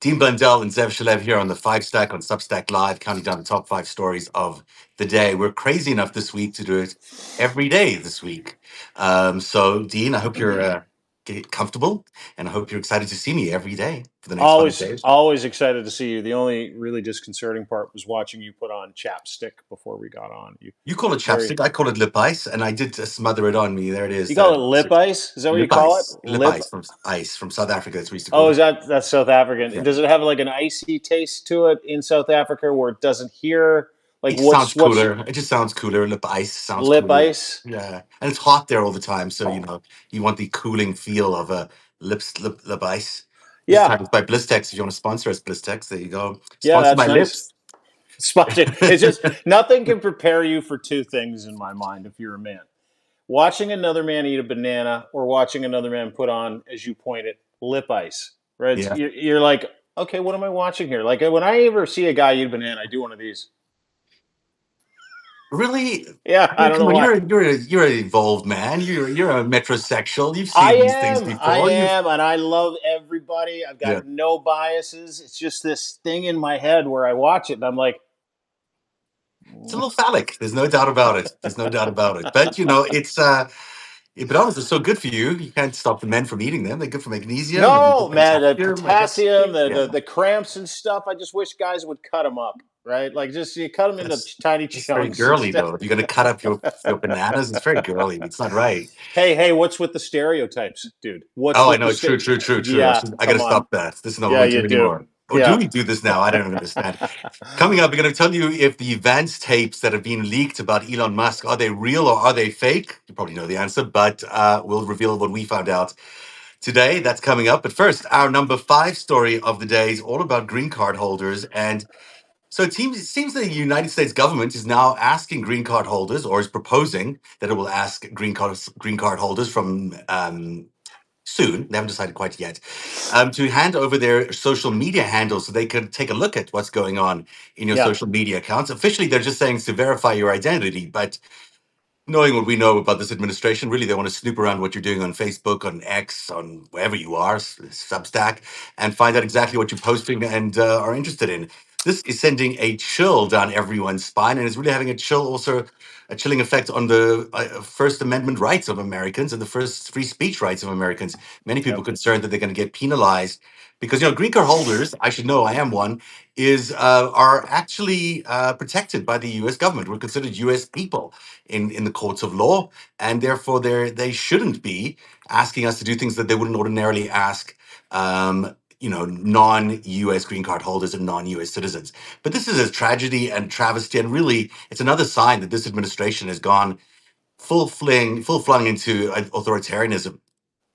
Dean Blundell and Zev Shalev here on the Five Stack on Substack Live, counting down the top five stories of the day. We're crazy enough this week to do it every day this week. So, Dean, I hope you're get comfortable, and I hope you're excited to see me every day for the next 5 days. Always excited to see you. The only really disconcerting part was watching you put on chapstick before we got on. You call it chapstick, I call it lip ice, and I did smother it on me. There it is. You call it lip ice? Is that what you call it? Lip ice from South Africa. That's what we used to call Oh, it. that's South African? Yeah. Does it have like an icy taste to it in South Africa where it doesn't hear? Like It sounds cooler. It just sounds cooler. Lip ice sounds lip cooler. ice? Yeah, and it's hot there all the time, so you want the cooling feel of a lip ice. This Yeah, time it's by Blistex. If you want to sponsor us, Blistex, there you go. yeah, Sponsor that's my nice. lips. It's just nothing can prepare you for two things in my mind if you're a man. Watching another man eat a banana or watching another man put on, as you pointed, lip ice, right? Yeah. You're like, okay, what am I watching here? Like when I ever see a guy eat a banana, I do one of these. Really? Yeah, I I mean, don't come know on. why. You're an evolved man. You're a metrosexual. You've I seen these things am, I before. am, and I love everybody. I've Yeah. got no biases. It's just this thing in my head where I watch it and I'm like, It's a little phallic. There's no doubt about it. There's no doubt about it. But it's bananas are so good for you. You can't stop the men from eating them. They're good for magnesium and no, good man, the potassium. I guess. potassium, Yeah. the cramps and stuff. I just wish guys would cut them up, right? Like just you cut them into That's tiny that's very chunks girly instead. though. If you're gonna cut up your bananas, it's very girly. It's not right. Hey, what's with the stereotypes, dude? What's Oh, I with know. the True. Yeah, I gotta come on. stop that. This is not what Yeah, we you do do. anymore. Or do Yeah. we do this now? I don't understand. Coming up, we're going to tell you if the Vance tapes that have been leaked about Elon Musk are they real or are they fake? You probably know the answer, but we'll reveal what we found out today. That's coming up. But first, our number five story of the day is all about green card holders. And so it seems the United States government is now asking green card holders, or is proposing that it will ask green card holders from soon. They haven't decided quite yet, to hand over their social media handles so they could take a look at what's going on in your Yeah. social media accounts. Officially, they're just saying to verify your identity, but knowing what we know about this administration, really, they want to snoop around what you're doing on Facebook, on X, on wherever you are, Substack, and find out exactly what you're posting and are interested in. This is sending a chill down everyone's spine, and it's really having a chilling effect on the First Amendment rights of Americans and the first free speech rights of Americans. Many people Yep. concerned that they're going to get penalized because green card holders. I should know. I am one. Are actually protected by the U.S. government. We're considered U.S. people in the courts of law, and therefore they shouldn't be asking us to do things that they wouldn't ordinarily ask non-US green card holders and non-US citizens. But this is a tragedy and travesty, and really it's another sign that this administration has gone full flung into authoritarianism.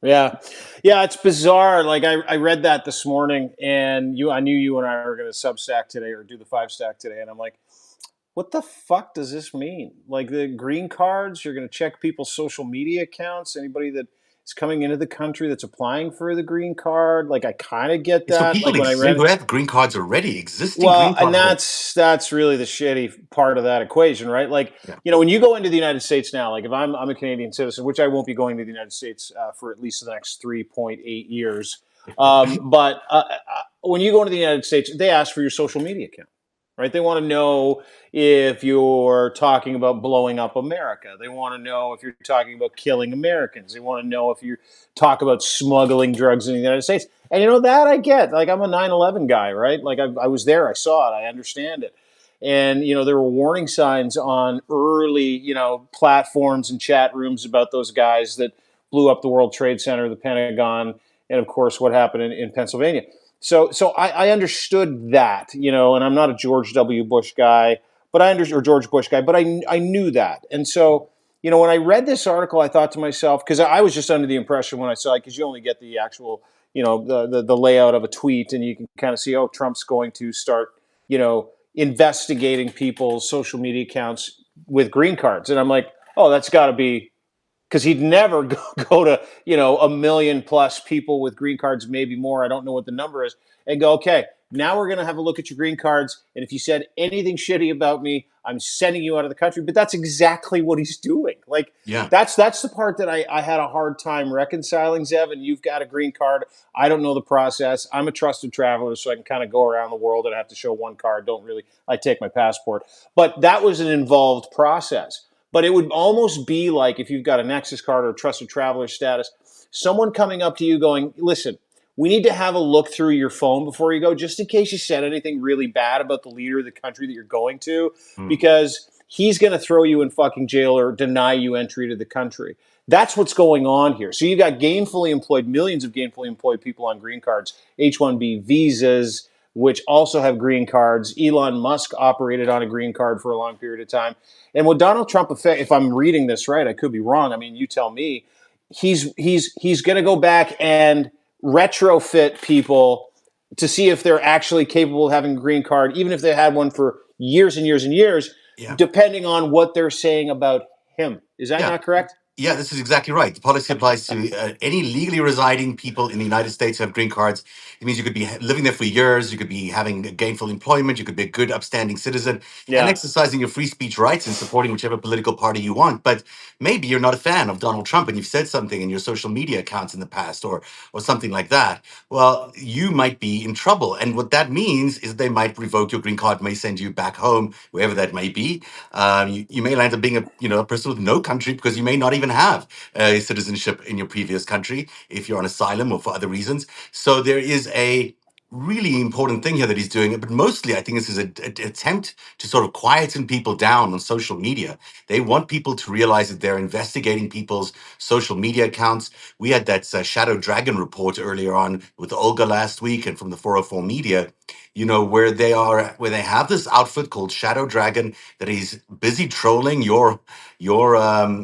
Yeah. Yeah, it's bizarre. Like I read that this morning and I knew you and I were gonna Substack today or do the five stack today, and I'm like, what the fuck does this mean? Like the green cards, you're going to check people's social media accounts. Anybody that is coming into the country that's applying for the green card, like I kind of get So that. people Like when I read, who have green cards already, existing well, green and card holders. that's really the shitty part of that equation, right? Like Yeah. when you go into the United States now, like if I'm a Canadian citizen, which I won't be going to the United States for at least the next 3.8 years, but when you go into the United States, they ask for your social media account, right? They want to know if you're talking about blowing up America. They want to know if you're talking about killing Americans. They want to know if you talk about smuggling drugs in the United States. And that I get. Like I'm a 9/11 guy, right? Like I was there, I saw it, I understand it. And there were warning signs on early, platforms and chat rooms about those guys that blew up the World Trade Center, the Pentagon, and of course what happened in Pennsylvania. So I understood that, and I'm not a George W. Bush guy, but or George Bush guy, but I knew that. And so, when I read this article, I thought to myself, because I was just under the impression when I saw it, because you only get the actual, the layout of a tweet, and you can kind of see, oh, Trump's going to start, investigating people's social media accounts with green cards. And I'm like, oh, that's got to be because he'd never go to a million plus people with green cards, maybe more. I don't know what the number is, and go, okay, now we're going to have a look at your green cards. And if you said anything shitty about me, I'm sending you out of the country. But that's exactly what he's doing. Like, Yeah. that's the part that I had a hard time reconciling, Zev. And you've got a green card. I don't know the process. I'm a trusted traveler, so I can kind of go around the world and I have to show one card. I take my passport. But that was an involved process. But it would almost be like if you've got a Nexus card or a trusted traveler status, someone coming up to you going, listen, we need to have a look through your phone before you go, just in case you said anything really bad about the leader of the country that you're going to, Mm. because he's going to throw you in fucking jail or deny you entry to the country. That's what's going on here. So you've got gainfully employed, millions of gainfully employed people on green cards, H-1B visas, which also have green cards. Elon Musk operated on a green card for a long period of time. And what Donald Trump, if I'm reading this right, I could be wrong. I mean, you tell me. He's going to go back and retrofit people to see if they're actually capable of having a green card, even if they had one for years and years and years, Yeah. depending on what they're saying about him. Is that Yeah. not correct? Yeah, this is exactly right. The policy applies to any legally residing people in the United States who have green cards. It means you could be living there for years, you could be having gainful employment, you could be a good, upstanding citizen, and Yeah. exercising your free speech rights and supporting whichever political party you want. But maybe you're not a fan of Donald Trump and you've said something in your social media accounts in the past or something like that. Well, you might be in trouble. And what that means is they might revoke your green card, may send you back home, wherever that may be. You may land up being a person with no country because you may not even have citizenship in your previous country if you're on asylum or for other reasons. So there is a really important thing here that he's doing, but mostly I think this is an attempt to sort of quieten people down on social media. They want people to realize that they're investigating people's social media accounts. We had that Shadow Dragon report earlier on with Olga last week and from the 404 Media, where they have this outfit called Shadow Dragon that is busy trolling your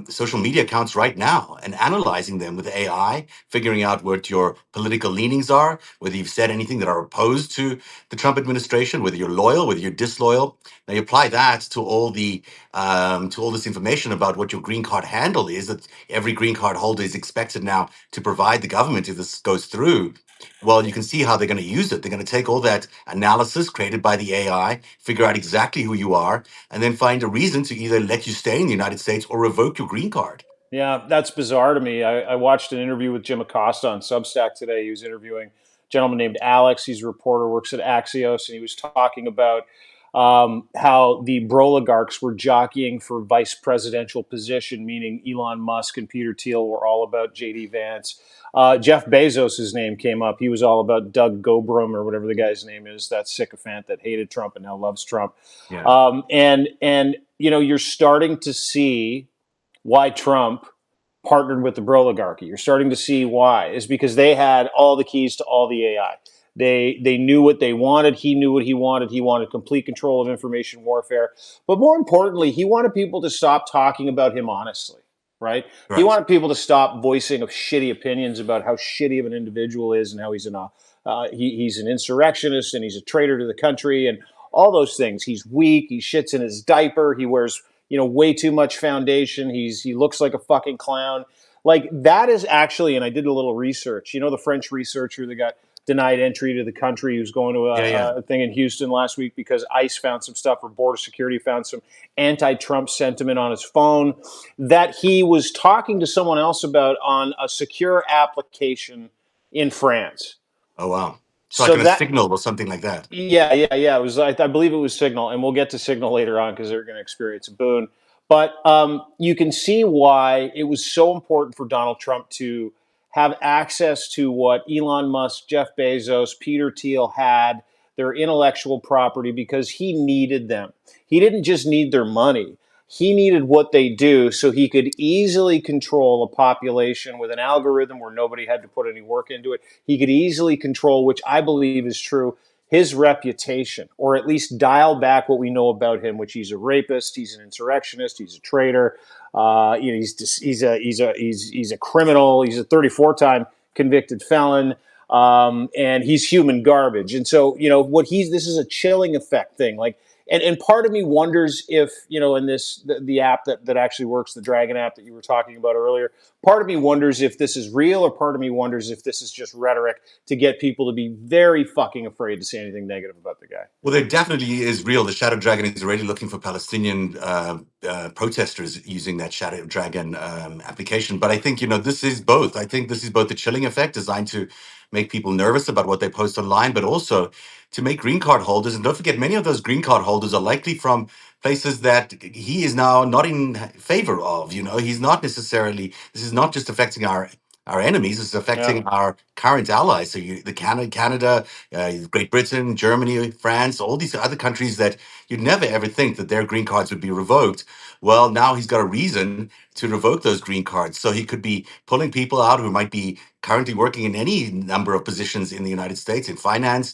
social media accounts right now and analyzing them with AI, figuring out what your political leanings are, whether you've said anything that are opposed to the Trump administration, whether you're loyal, whether you're disloyal. Now you apply that to all this information about what your green card handle is. That every green card holder is expected now to provide the government if this goes through. Well, you can see how they're going to use it. They're going to take all that analysis created by the AI, figure out exactly who you are, and then find a reason to either let you stay in the United States or revoke your green card. Yeah, that's bizarre to me. I watched an interview with Jim Acosta on Substack today. He was interviewing a gentleman named Alex. He's a reporter, works at Axios, and he was talking about how the Broligarchs were jockeying for vice presidential position, meaning Elon Musk and Peter Thiel were all about J.D. Vance. Jeff Bezos' name came up. He was all about Doug Gobram or whatever the guy's name is, that sycophant that hated Trump and now loves Trump. Yeah. And you're starting to see why Trump partnered with the Broligarchy. You're starting to see why. Is because they had all the keys to all the AI. They knew what they wanted. He knew what he wanted. He wanted complete control of information warfare. But more importantly, he wanted people to stop talking about him honestly, right? He Right. wanted people to stop voicing of shitty opinions about how shitty of an individual is and how he's he's an insurrectionist and he's a traitor to the country and all those things. He's weak. He shits in his diaper. He wears way too much foundation. He looks like a fucking clown. Like that is actually, and I did a little research. The French researcher that got denied entry to the country, who's going to Yeah. Yeah. a thing in Houston last week because ICE found some stuff or border security found some anti-Trump sentiment on his phone that he was talking to someone else about on a secure application in France. Oh wow. So like So on a that signal or something like that. yeah. It was. I believe it was Signal, and we'll get to Signal later on because they're going to experience a boon. But you can see why it was so important for Donald Trump to have access to what Elon Musk, Jeff Bezos, Peter Thiel had, their intellectual property, because he needed them. He didn't just need their money. He needed what they do so he could easily control a population with an algorithm where nobody had to put any work into it. He could easily control, which I believe is true, his reputation, or at least dial back what we know about him, which he's a rapist, he's an insurrectionist, he's a traitor, he's a criminal, he's a 34-time convicted felon, and he's human garbage. And so, this is a chilling effect thing. Like And part of me wonders if, in this the app that actually works, the Dragon app that you were talking about earlier, part of me wonders if this is real, or part of me wonders if this is just rhetoric to get people to be very fucking afraid to say anything negative about the guy. Well, there definitely is real. The Shadow Dragon is already looking for Palestinian protesters using that Shadow Dragon application. But I think, this is both. I think this is both the chilling effect designed to make people nervous about what they post online, but also to make green card holders. And don't forget, many of those green card holders are likely from places that he is now not in favor of. He's not necessarily, this is not just affecting our enemies, it's Yeah. affecting our current allies. So the Canada, Great Britain, Germany, France, all these other countries that you'd never ever think that their green cards would be revoked. Well, now he's got a reason to revoke those green cards. So he could be pulling people out who might be currently working in any number of positions in the United States, in finance,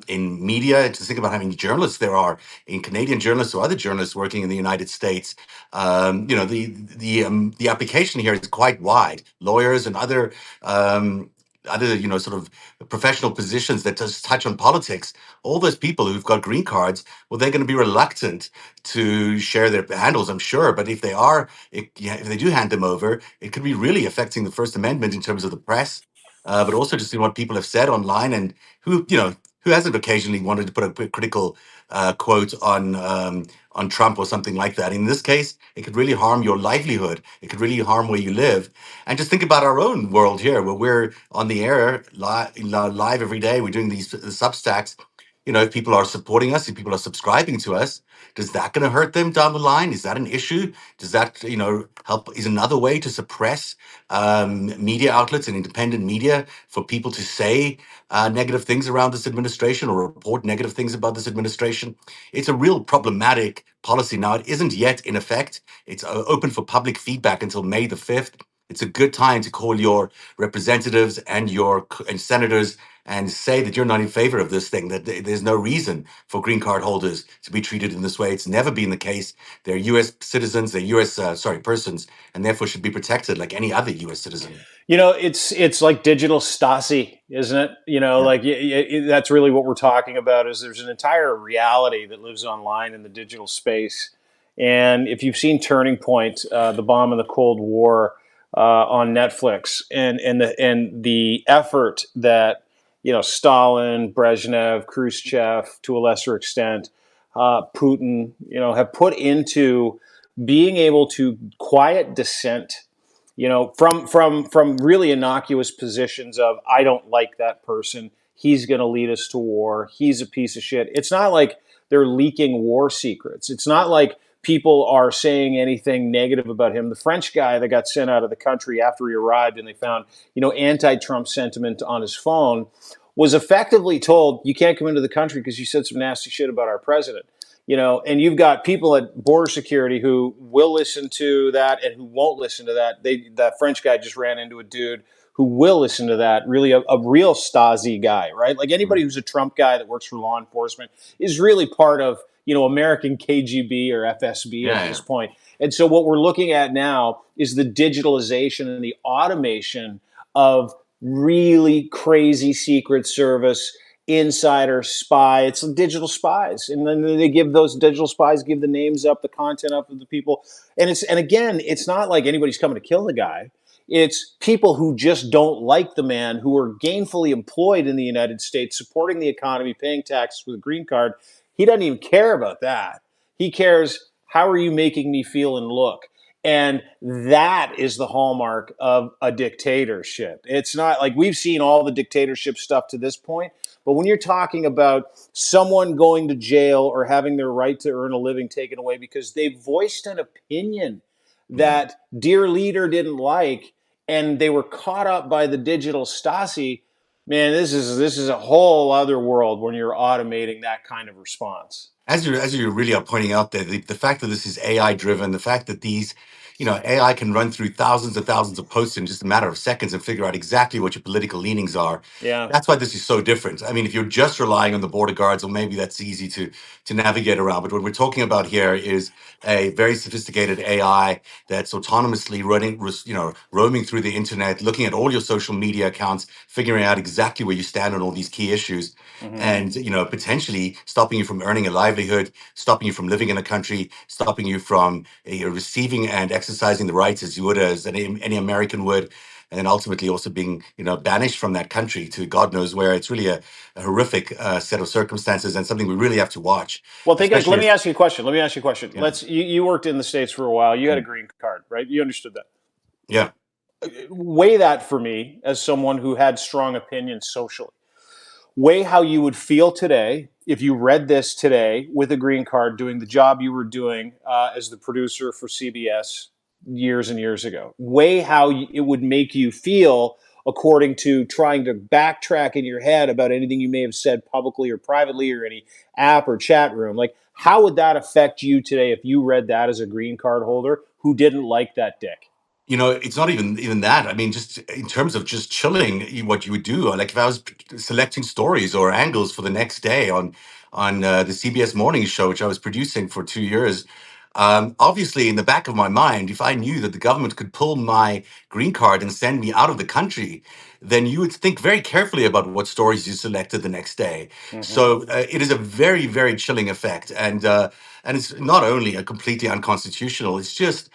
in media. Just think about how many journalists there are, in Canadian journalists or other journalists working in the United States. The application here is quite wide. Lawyers and other sort of professional positions that just touch on politics, all those people who've got green cards, well, they're going to be reluctant to share their handles, I'm sure. But if they are, if they do hand them over, it could be really affecting the First Amendment in terms of the press, but also just in what people have said online, and who hasn't occasionally wanted to put a critical quote on Trump or something like that. In this case, it could really harm your livelihood. It could really harm where you live. And just think about our own world here, where we're on the air live every day. We're doing these Substacks. If people are supporting us, if people are subscribing to us, does that going to hurt them down the line? Is that an issue? Does that, help? Is another way to suppress media outlets and independent media for people to say negative things around this administration or report negative things about this administration? It's a real problematic policy. Now, it isn't yet in effect. It's open for public feedback until May the 5th. It's a good time to call your representatives and and senators and say that you're not in favor of this thing, that there's no reason for green card holders to be treated in this way. It's never been the case. They're U.S. citizens, they're U.S. Persons, and therefore should be protected like any other U.S. citizen. It's like digital Stasi, isn't it? Yeah. Like that's really what we're talking about. Is there's an entire reality that lives online in the digital space, and if you've seen Turning Point, the bomb in the Cold War on Netflix, and the effort that Stalin, Brezhnev, Khrushchev, to a lesser extent, Putin, have put into being able to quiet dissent, from really innocuous positions of, I don't like that person, he's going to lead us to war, he's a piece of shit. It's not like they're leaking war secrets. It's not like people are saying anything negative about him. The French guy that got sent out of the country after he arrived and they found anti-Trump sentiment on his phone was effectively told, you can't come into the country because you said some nasty shit about our president. And you've got people at border security who will listen to that and who won't listen to that. That French guy just ran into a dude who will listen to that, really a real Stasi guy, right? Like anybody who's a Trump guy that works for law enforcement is really part of, American KGB or FSB at Yeah, this yeah. point. And so what we're looking at now is the digitalization and the automation of really crazy Secret Service insider spy. It's digital spies, and then they give those digital spies give the names up, the content up of the people, and again, it's not like anybody's coming to kill the guy. It's people who just don't like the man, who are gainfully employed in the United States, supporting the economy, paying taxes with a green card. He doesn't even care about that. He cares, how are you making me feel and look? And that is the hallmark of a dictatorship. It's not like we've seen all the dictatorship stuff to this point, but when you're talking about someone going to jail or having their right to earn a living taken away because they voiced an opinion Yeah. that dear leader didn't like, and they were caught up by the digital Stasi, man, this is a whole other world when you're automating that kind of response. As you really are pointing out there, the fact that this is AI driven, the fact that these, AI can run through thousands and thousands of posts in just a matter of seconds and figure out exactly what your political leanings are. Yeah. That's why this is so different. I mean, if you're just relying on the border guards, well, maybe that's easy to navigate around. But what we're talking about here is a very sophisticated AI that's autonomously roaming through the internet, looking at all your social media accounts, figuring out exactly where you stand on all these key issues, Mm-hmm. and potentially stopping you from earning a livelihood livelihood, stopping you from living in a country, stopping you from receiving and exercising the rights as you would, as any American would, and then ultimately also being, banished from that country to God knows where. It's really a horrific set of circumstances, and something we really have to watch, Well, think like, especially let me as, ask you a question. Let me ask you a question. yeah, You worked in the States for a while. You had a green card, right? You understood that. yeah. Weigh that for me as someone who had strong opinions socially. Weigh how you would feel today if you read this today with a green card doing the job you were doing as the producer for CBS years and years ago. Weigh how it would make you feel according to trying to backtrack in your head about anything you may have said publicly or privately or any app or chat room. Like, how would that affect you today if you read that as a green card holder who didn't like that dick? It's not even that. I mean, just in terms of just chilling, what you would do. Like if I was selecting stories or angles for the next day on the CBS morning show, which I was producing for 2 years. Obviously, in the back of my mind, if I knew that the government could pull my green card and send me out of the country, then you would think very carefully about what stories you selected the next day. Mm-hmm. So it is a very, very chilling effect, and it's not only a completely unconstitutional. It's just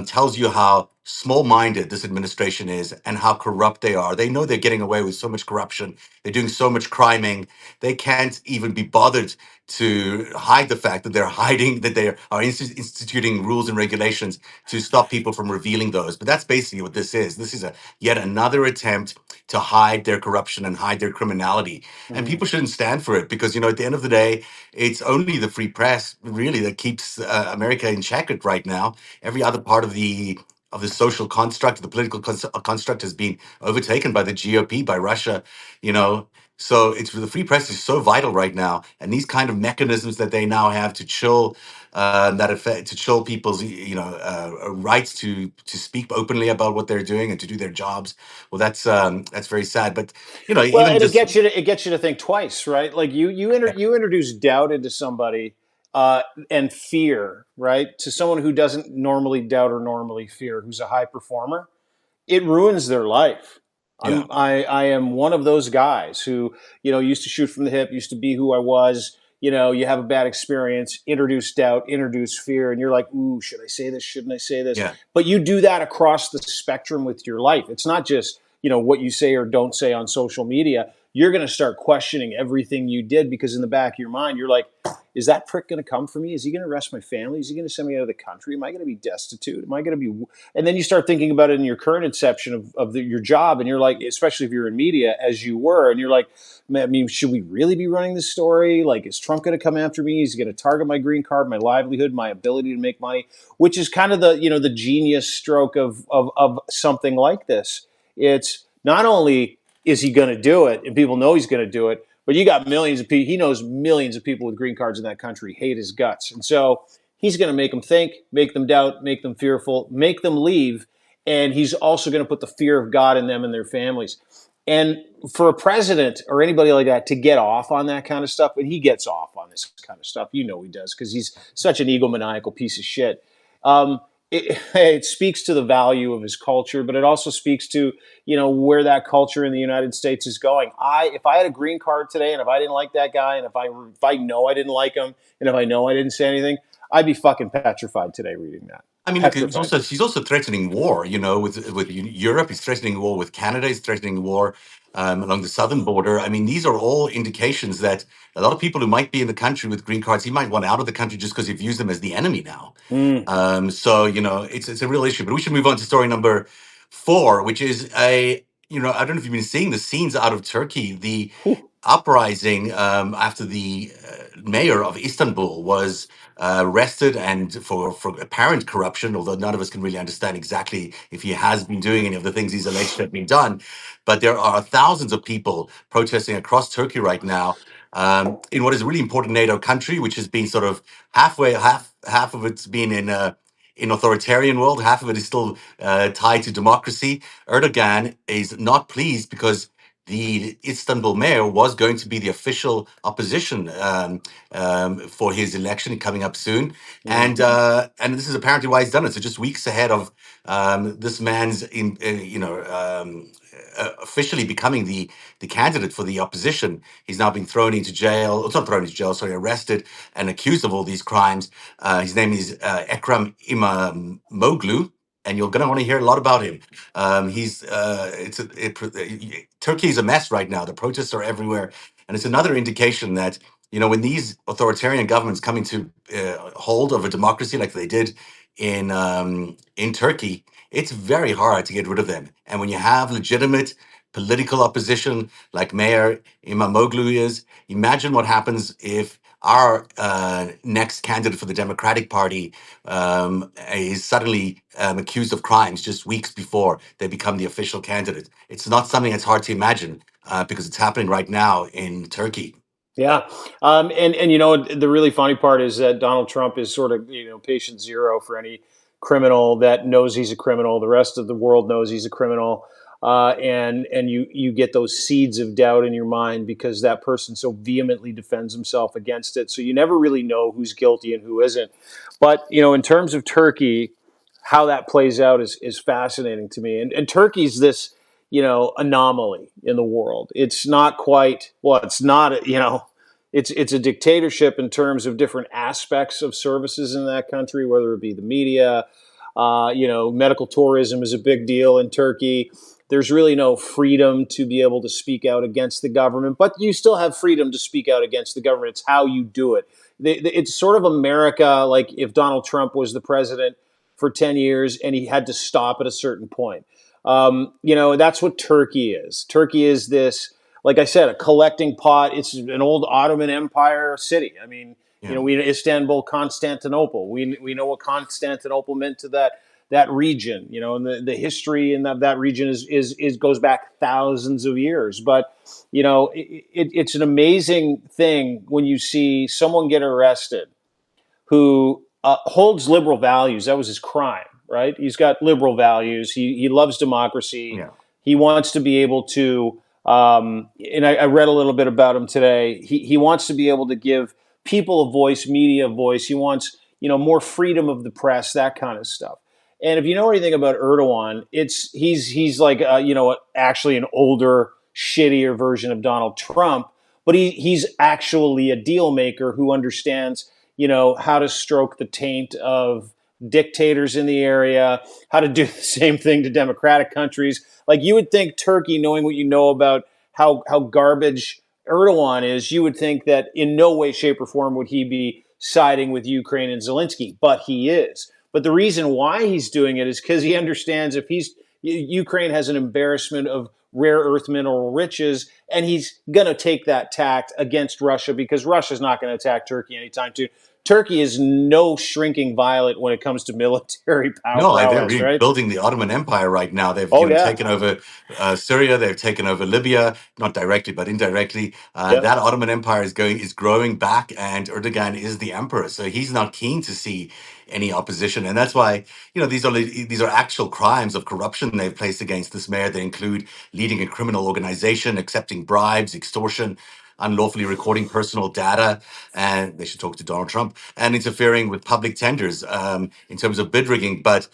tells you how small-minded this administration is and how corrupt they are. They know they're getting away with so much corruption. They're doing so much criming. They can't even be bothered to hide the fact that they're hiding, that they are instituting rules and regulations to stop people from revealing those. But that's basically what this is. This is yet another attempt to hide their corruption and hide their criminality. And Mm-hmm. people shouldn't stand for it because, at the end of the day, it's only the free press really that keeps America in check right now. Every other part of the social construct, the political construct has been overtaken by the GOP, by Russia, you know. So it's the free press is so vital right now, and these kind of mechanisms that they now have to chill to chill people's rights to speak openly about what they're doing and to do their jobs. Well, that's very sad. But Well, even and just it gets you to think twice, right? Like you introduce doubt into somebody and fear, right? To someone who doesn't normally doubt or normally fear, who's a high performer, it ruins their life. yeah, I am one of those guys who used to shoot from the hip, used to be who I was. You have a bad experience, introduce doubt, introduce fear, and you're like, ooh, should I say this? Shouldn't I say this? yeah. But you do that across the spectrum with your life. It's not just what you say or don't say on social media. You're going to start questioning everything you did because in the back of your mind, you're like, is that prick going to come for me? Is he going to arrest my family? Is he going to send me out of the country? Am I going to be destitute? Am I going to be? And then you start thinking about it in your current inception of your job, and you're like, especially if you're in media, as you were, and you're like, man, I mean, should we really be running this story? Like, is Trump going to come after me? Is he going to target my green card, my livelihood, my ability to make money? Which is kind of the genius stroke of something like this. It's not only is he going to do it, and people know he's going to do it, but you got millions of people. He knows millions of people with green cards in that country hate his guts, and so he's going to make them think, make them doubt, make them fearful, make them leave, and he's also going to put the fear of God in them and their families. And for a president or anybody like that to get off on that kind of stuff, and he gets off on this kind of stuff, he does because he's such an egomaniacal piece of shit. It speaks to the value of his culture, but it also speaks to where that culture in the United States is going. If I had a green card today, and if I didn't like that guy, and if I know I didn't like him, and if I know I didn't say anything, I'd be fucking petrified today reading that. I mean, look, Petrified. he's also threatening war. With Europe, he's threatening war with Canada. He's threatening war along the southern border. I mean, these are all indications that a lot of people who might be in the country with green cards, he might want out of the country just because he views them as the enemy now. Mm. So it's a real issue. But we should move on to story number 4, which is I don't know if you've been seeing the scenes out of Turkey. The Whew. uprising after the mayor of Istanbul was arrested and for apparent corruption, although none of us can really understand exactly if he has been doing any of the things he's alleged to have been done. But there are thousands of people protesting across Turkey right now in what is a really important NATO country, which has been sort of half of it's been in authoritarian world, half of it is still tied to democracy. Erdogan is not pleased because the Istanbul mayor was going to be the official opposition for his election coming up soon, and this is apparently why he's done it. So just weeks ahead of this man's officially becoming the candidate for the opposition, he's now been thrown into jail. It's not thrown into jail, sorry, arrested and accused of all these crimes. His name is Ekrem Imamoglu, and you're going to want to hear a lot about him. Turkey is a mess right now. The protests are everywhere, and it's another indication that when these authoritarian governments come into hold of a democracy like they did in Turkey, it's very hard to get rid of them. And when you have legitimate political opposition like Mayor Imamoglu is, imagine what happens if our next candidate for the Democratic Party is suddenly accused of crimes just weeks before they become the official candidate. It's not something that's hard to imagine because it's happening right now in Turkey. Yeah, and the really funny part is that Donald Trump is sort of patient zero for any criminal that knows he's a criminal. The rest of the world knows he's a criminal, and you get those seeds of doubt in your mind because that person so vehemently defends himself against it. So you never really know who's guilty and who isn't. But in terms of Turkey, how that plays out is fascinating to me. And Turkey's this anomaly in the world. It's not quite well. It's not it's a dictatorship in terms of different aspects of services in that country, whether it be the media. Medical tourism is a big deal in Turkey. There's really no freedom to be able to speak out against the government, but you still have freedom to speak out against the government. It's how you do it. It's sort of America, like if Donald Trump was the president for 10 years and he had to stop at a certain point. That's what Turkey is. Turkey is this, like I said, a collecting pot. It's an old Ottoman Empire city. I mean, Yeah. we Istanbul, Constantinople. We know what Constantinople meant to that region. And the history in that region is goes back thousands of years. But it's an amazing thing when you see someone get arrested who holds liberal values. That was his crime, right? He's got liberal values. He loves democracy. Yeah. He wants to be able to. And I read a little bit about him today. He wants to be able to give people a voice, media a voice. He wants more freedom of the press, that kind of stuff. And if you know anything about Erdogan, he's like actually an older, shittier version of Donald Trump, but he's actually a deal maker who understands how to stroke the taint of dictators in the area, how to do the same thing to democratic countries. Like you would think Turkey, knowing what you know about how garbage Erdogan is, you would think that in no way, shape, or form would he be siding with Ukraine and Zelensky, but he is. But the reason why he's doing it is because he understands if Ukraine has an embarrassment of rare earth mineral riches, and he's going to take that tact against Russia because Russia's not going to attack Turkey anytime soon. Turkey is no shrinking violet when it comes to military No, they're prowess, right? rebuilding the Ottoman Empire right now. They've Oh yeah, taken over Syria. They've taken over Libya, not directly but indirectly. yeah. That Ottoman Empire is growing back, and Erdogan is the emperor, so he's not keen to see any opposition, and that's why these are actual crimes of corruption they've placed against this mayor. They include leading a criminal organization, accepting bribes, extortion, unlawfully recording personal data, and they should talk to Donald Trump, and interfering with public tenders in terms of bid rigging. But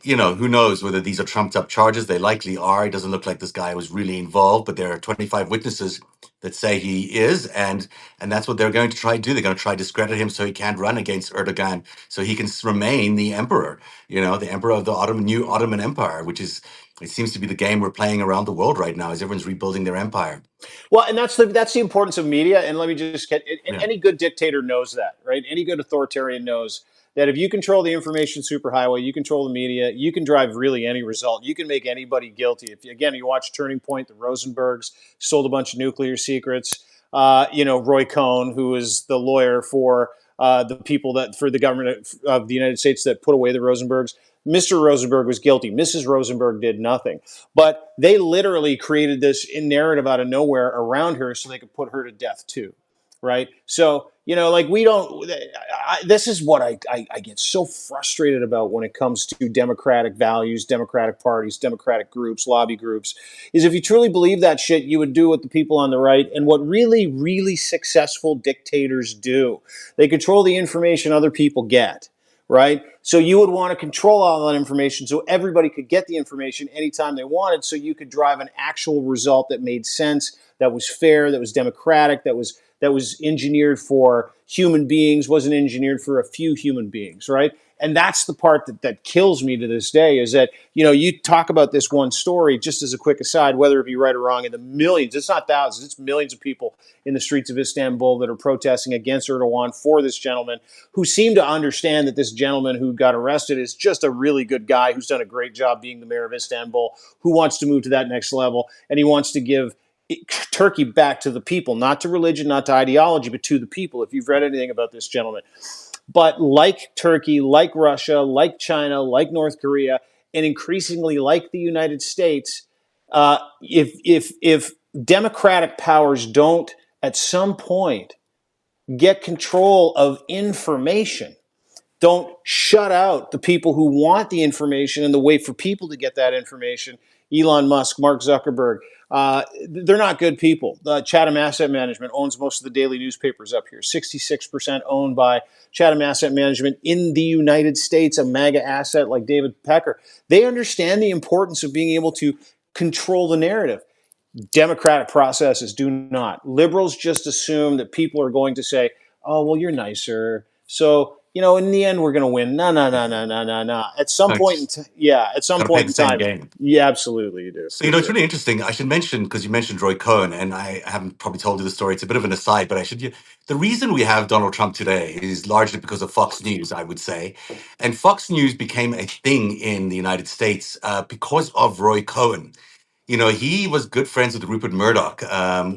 who knows whether these are trumped up charges? They likely are. It doesn't look like this guy was really involved, but there are 25 witnesses that say he is, and that's what they're going to try to do. They're going to try to discredit him so he can't run against Erdogan, so he can remain the emperor. The emperor of the new Ottoman Empire, which is it seems to be the game we're playing around the world right now, as everyone's rebuilding their empire. Well, and that's the importance of media. And let me just get and Yeah. any good dictator knows that, right? Any good authoritarian knows that if you control the information superhighway, you control the media, you can drive really any result. You can make anybody guilty. If again you watch Turning Point, the Rosenbergs sold a bunch of nuclear secrets. Roy Cohn, who is the lawyer for the people for the government of the United States that put away the Rosenbergs. Mr. Rosenberg was guilty. Mrs. Rosenberg did nothing. But they literally created this narrative out of nowhere around her so they could put her to death too. Right. So, like we don't, this is what I get so frustrated about when it comes to democratic values, democratic parties, democratic groups, lobby groups, is if you truly believe that shit, you would do what the people on the right and what really, really successful dictators do. They control the information other people get, right? So you would want to control all that information so everybody could get the information anytime they wanted, so you could drive an actual result that made sense, that was fair, that was democratic, that was engineered for human beings, wasn't engineered for a few human beings, right? And that's the part that kills me to this day, is that, you talk about this one story, just as a quick aside, whether it be right or wrong, in the millions, it's not thousands, it's millions of people in the streets of Istanbul that are protesting against Erdogan for this gentleman, who seem to understand that this gentleman who got arrested is just a really good guy who's done a great job being the mayor of Istanbul, who wants to move to that next level, and he wants to give Turkey back to the people, not to religion, not to ideology, but to the people, if you've read anything about this gentleman. But like Turkey, like Russia, like China, like North Korea, and increasingly like the United States, if democratic powers don't at some point get control of information, don't shut out the people who want the information and the way for people to get that information. Elon Musk, Mark Zuckerberg, they're not good people. Chatham Asset Management owns most of the daily newspapers up here. 66% owned by Chatham Asset Management in the United States, a MAGA asset like David Pecker. They understand the importance of being able to control the narrative. Democratic processes do not. Liberals just assume that people are going to say, "Oh, well, you're nicer, so in the end, we're going to win." No, no, no, no, no, no, no. At some point, It's at some got to play point the in same time, game. yeah, absolutely, you do, So, you it's do. really interesting. I should mention, because you mentioned Roy Cohn, and I haven't probably told you the story. It's a bit of an aside, but I should. The reason we have Donald Trump today is largely because of Fox News, I would say. And Fox News became a thing in the United States because of Roy Cohn. He was good friends with Rupert Murdoch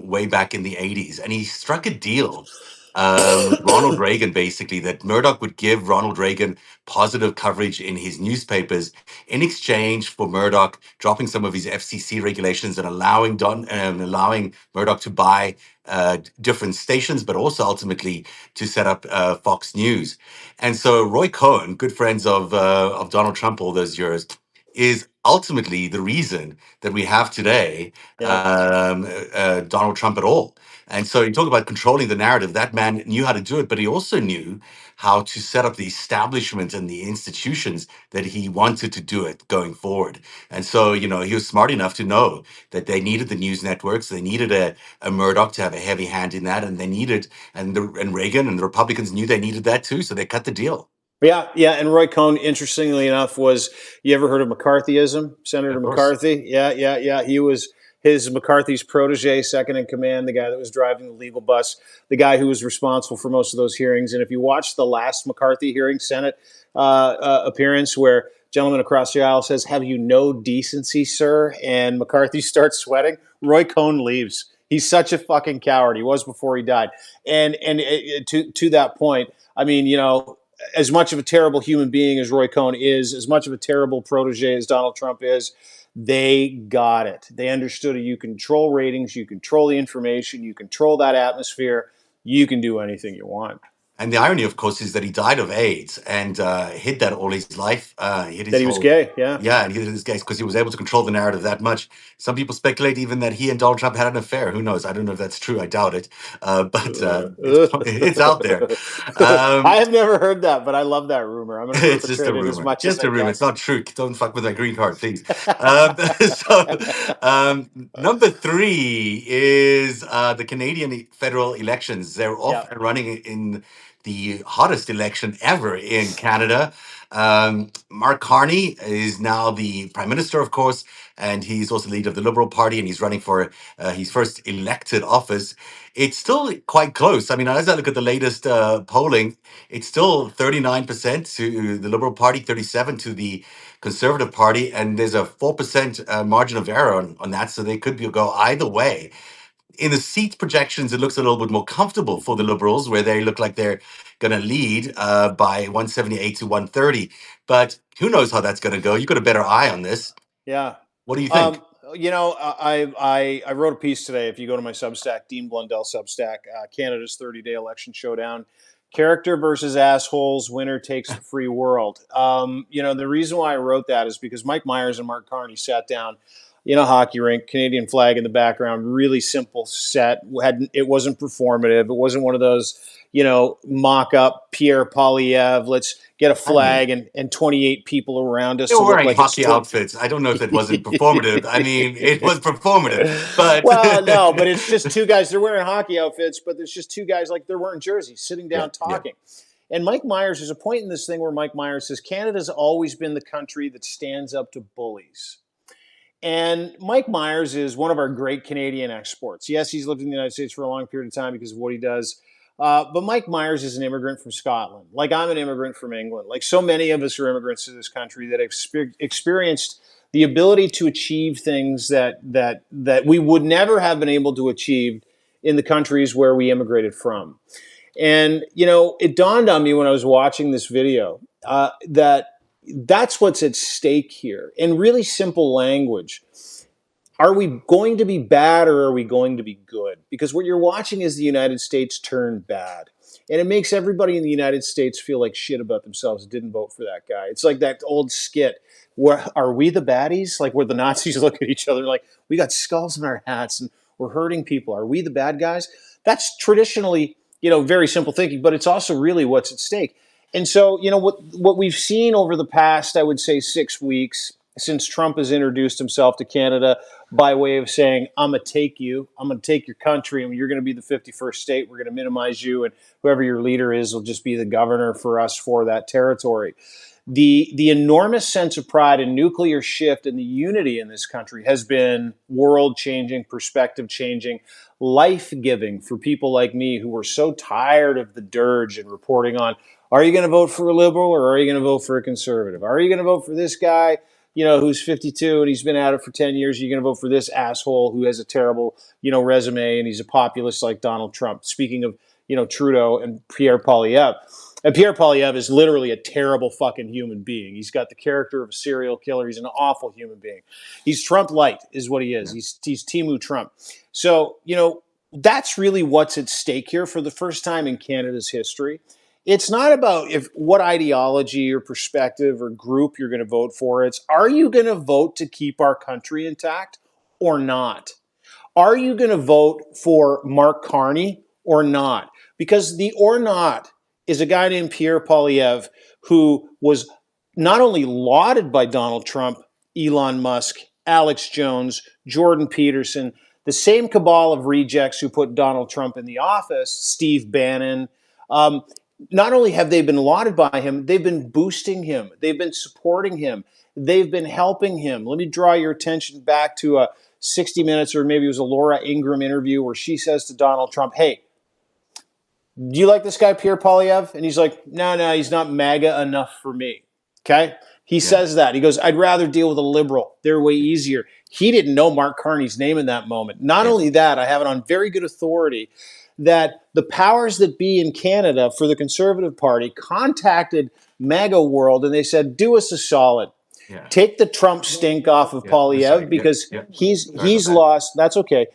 way back in the 80s, and he struck a deal with Ronald Reagan, basically, that Murdoch would give Ronald Reagan positive coverage in his newspapers in exchange for Murdoch dropping some of his FCC regulations and allowing Murdoch to buy different stations, but also ultimately to set up Fox News. And so Roy Cohn, good friends of Donald Trump all those years, is ultimately the reason that we have today Yeah. Donald Trump at all. And so you talk about controlling the narrative. That man knew how to do it, but he also knew how to set up the establishment and the institutions that he wanted to do it going forward. And so, he was smart enough to know that they needed the news networks. They needed a Murdoch to have a heavy hand in that. And they needed, and Reagan and the Republicans knew they needed that too. So they cut the deal. Yeah, yeah, and Roy Cohn, interestingly enough, was, you ever heard of McCarthyism? Senator Of course. McCarthy? Yeah, yeah, yeah. He was his McCarthy's protege, second in command, the guy that was driving the legal bus, the guy who was responsible for most of those hearings. And if you watch the last McCarthy hearing, Senate appearance, where gentleman across the aisle says, "Have you no decency, sir?" and McCarthy starts sweating, Roy Cohn leaves. He's such a fucking coward. He was before he died. And to that point, I mean, as much of a terrible human being as Roy Cohn is, as much of a terrible protege as Donald Trump is, they got it. They understood it. You control ratings, you control the information, you control that atmosphere, you can do anything you want. And the irony, of course, is that he died of AIDS and hid that all his life. Hid That his he was whole, gay, yeah. yeah, and he hid his gays because he was able to control the narrative that much. Some people speculate even that he and Donald Trump had an affair. Who knows? I don't know if that's true. I doubt it. But it's out there. I Um, have never heard that, but I love that rumor. I'm going to it's just a perpetrate it as rumor. much as Just I a rumor. can. It's not true. Don't fuck with my green card, please. So, number three is the Canadian federal elections. They're Yeah, off and running in the hottest election ever in Canada. Mark Carney is now the prime minister, of course, and he's also the leader of the Liberal Party, and he's running for his first elected office. It's still quite close. I mean, as I look at the latest polling, it's still 39% to the Liberal Party, 37 to the Conservative Party, and there's a 4% margin of error on that, so they could go either way. In the seat projections, it looks a little bit more comfortable for the Liberals, where they look like they're going to lead by 178 to 130. But who knows how that's going to go? You got a better eye on this. yeah. What do you think? Um, I wrote a piece today. If you go to my Substack, Dean Blundell Substack, Canada's 30-day election showdown. Character versus assholes, winner takes the free world. The reason why I wrote that is because Mike Myers and Mark Carney sat down in a hockey rink, Canadian flag in the background, really simple set. It wasn't performative. It wasn't one of those, mock up Pierre Polyev. Let's get a I mean, flag and 28 people around us they to were look wearing like it's hockey outfits. I don't know if that wasn't performative. I mean, it was performative, but Well, no, but it's just two guys. They're wearing hockey outfits, but there's just two guys like they're wearing jerseys, sitting yeah, down yeah, talking. And Mike Myers, there's a point in this thing where Mike Myers says Canada's always been the country that stands up to bullies. And Mike Myers is one of our great Canadian exports. Yes, he's lived in the United States for a long period of time because of what he does. But Mike Myers is an immigrant from Scotland. Like I'm an immigrant from England. Like so many of us are immigrants to this country that have experienced the ability to achieve things that we would never have been able to achieve in the countries where we immigrated from. And it dawned on me when I was watching this video that that's what's at stake here. In really simple language, are we going to be bad or are we going to be good? Because what you're watching is the United States turn bad. And it makes everybody in the United States feel like shit about themselves, didn't vote for that guy. It's like that old skit where are we the baddies? Like where the Nazis look at each other like, we got skulls in our hats and we're hurting people. Are we the bad guys? That's traditionally, very simple thinking, but it's also really what's at stake. And so, what we've seen over the past, I would say 6 weeks, since Trump has introduced himself to Canada by way of saying, I'm going to take you, I'm going to take your country, and you're going to be the 51st state. We're going to minimize you, and whoever your leader is will just be the governor for us for that territory. The enormous sense of pride and nuclear shift and the unity in this country has been world changing, perspective changing, life giving for people like me who were so tired of the dirge and reporting on, are you going to vote for a liberal or are you going to vote for a conservative? Are you going to vote for this guy, who's 52 and he's been at it for 10 years? Are you going to vote for this asshole who has a terrible, resume and he's a populist like Donald Trump? Speaking of, Trudeau and Pierre Polyev. And Pierre Polyev is literally a terrible fucking human being. He's got the character of a serial killer. He's an awful human being. He's Trump light is what he is. He's Timu Trump. So, that's really what's at stake here for the first time in Canada's history. It's not about what ideology or perspective or group you're going to vote for. It's, are you going to vote to keep our country intact or not? Are you going to vote for Mark Carney or not? Because the or not is a guy named Pierre Polyev who was not only lauded by Donald Trump, Elon Musk, Alex Jones, Jordan Peterson, the same cabal of rejects who put Donald Trump in the office, Steve Bannon. Not only have they been lauded by him, they've been boosting him. They've been supporting him. They've been helping him. Let me draw your attention back to a 60 Minutes, or maybe it was a Laura Ingraham interview where she says to Donald Trump, hey, do you like this guy, Pierre Polyev? And he's like, no, he's not MAGA enough for me. Okay? He says that. He goes, I'd rather deal with a liberal. They're way easier. He didn't know Mark Carney's name in that moment. Not only that, I have it on very good authority that the powers that be in Canada for the Conservative Party contacted MAGA World and they said, do us a solid. yeah. Take the Trump stink off of Polyev because he's lost. That's okay.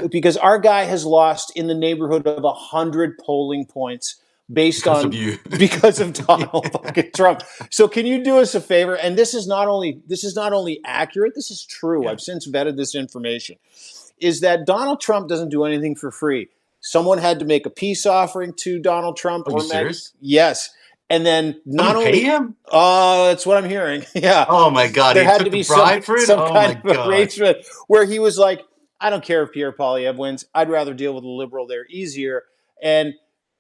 Because our guy has lost in the neighborhood of 100 polling points based Because on of you. because of Donald fucking Trump. So can you do us a favor? And this is not only accurate, this is true. I've since vetted this information. Is that Donald Trump doesn't do anything for free. Someone had to make a peace offering to Donald Trump. Are you serious? Yes. And then not Someone only pay him? that's what I'm hearing. Yeah. Oh my God, There he had took to the be bribe for it? some Oh my kind of God. arrangement where he was like, I don't care if Pierre Polyev wins. I'd rather deal with a liberal. They're easier. And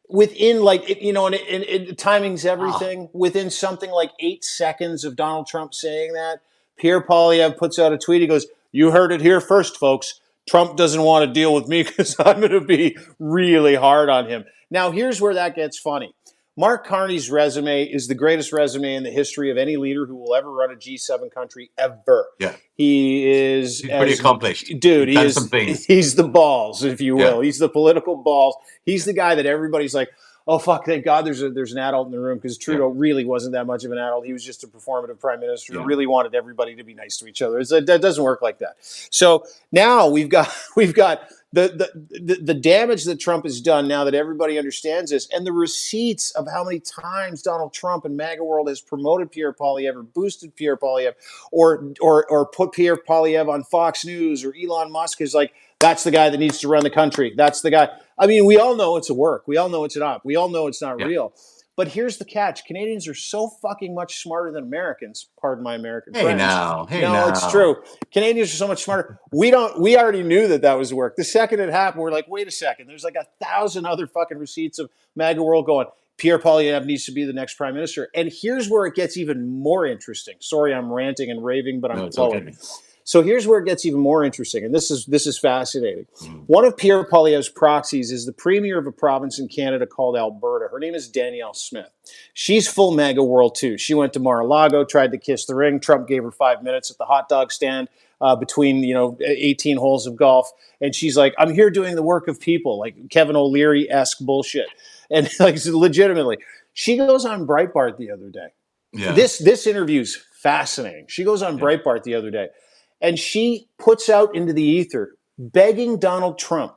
within and timing's everything. Within something like 8 seconds of Donald Trump saying that, Pierre Polyev puts out a tweet. He goes, you heard it here first, folks. Trump doesn't want to deal with me because I'm going to be really hard on him. Now, here's where that gets funny. Mark Carney's resume is the greatest resume in the history of any leader who will ever run a G7 country ever. Yeah. He's pretty accomplished. Dude, He's done some things. he's the balls, if you will. Yeah. He's the political balls. He's the guy that everybody's like, oh, fuck, thank God there's an adult in the room, because Trudeau really wasn't that much of an adult. He was just a performative prime minister who really wanted everybody to be nice to each other. That doesn't work like that. So now we've got the damage that Trump has done now that everybody understands this, and the receipts of how many times Donald Trump and MAGA world has promoted Pierre Poilievre or boosted Pierre Poilievre or put Pierre Poilievre on Fox News, or Elon Musk is like, that's the guy that needs to run the country. That's the guy. I mean, we all know it's a work. We all know it's an op. We all know it's not Yeah. real. But here's the catch. Canadians are so fucking much smarter than Americans. Pardon my American Hey friends. now, hey No, it's now. true. Canadians are so much smarter. We already knew that was work. The second it happened, we're like, wait a second. There's like 1,000 other fucking receipts of MAGA world going, Pierre Poilievre needs to be the next prime minister. And here's where it gets even more interesting. Sorry, I'm ranting and raving, but I'm No, it's flowing. okay. So here's where it gets even more interesting, and this is fascinating. Mm. One of Pierre Poilievre's proxies is the premier of a province in Canada called Alberta. Her name is Danielle Smith. She's full MAGA world too. She went to Mar-a-Lago, tried to kiss the ring. Trump gave her 5 minutes at the hot dog stand between 18 holes of golf, and she's like, "I'm here doing the work of people," like Kevin O'Leary-esque bullshit, and like legitimately. She goes on Breitbart the other day. Yeah. This interview's fascinating. She goes on Breitbart the other day, and she puts out into the ether begging Donald Trump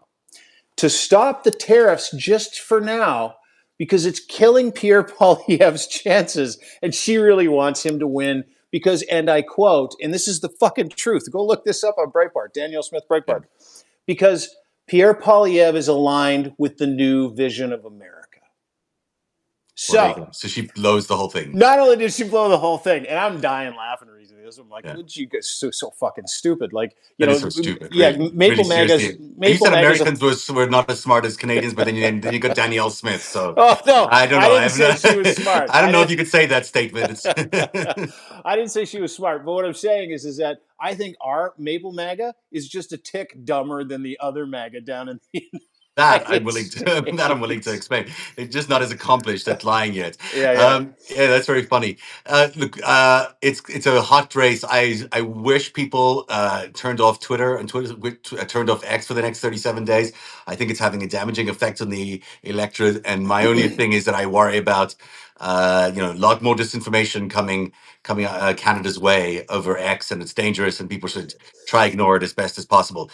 to stop the tariffs just for now because it's killing Pierre Poilievre's chances, and she really wants him to win because, and I quote, and this is the fucking truth. Go look this up on Breitbart, Danielle Smith Breitbart, because Pierre Poilievre is aligned with the new vision of America. Well, there you So go. So she blows the whole thing. not only did she blow the whole thing, and I'm dying laughing reading this. I'm like, Yeah. you guys so fucking stupid. Like, That is so stupid. yeah, Really, Maple really Maga's seriously. You said a. Americans were not as smart as Canadians, but then you got Danielle Smith. So Oh no, I don't I know. I didn't have say no, she was smart. I don't I know if didn't. you could say that statement. It's I didn't say she was smart, but what I'm saying is that I think our Maple MAGA is just a tick dumber than the other MAGA down in the that I'm United willing to that I'm willing to States. explain. It's just not as accomplished at lying yet. Yeah. Yeah, that's very funny. Look, it's a hot race. I wish people turned off Twitter and turned off X for the next 37 days. I think it's having a damaging effect on the electorate. And my only thing is that I worry about a lot more disinformation coming Canada's way over X, and it's dangerous, and people should try ignore it as best as possible.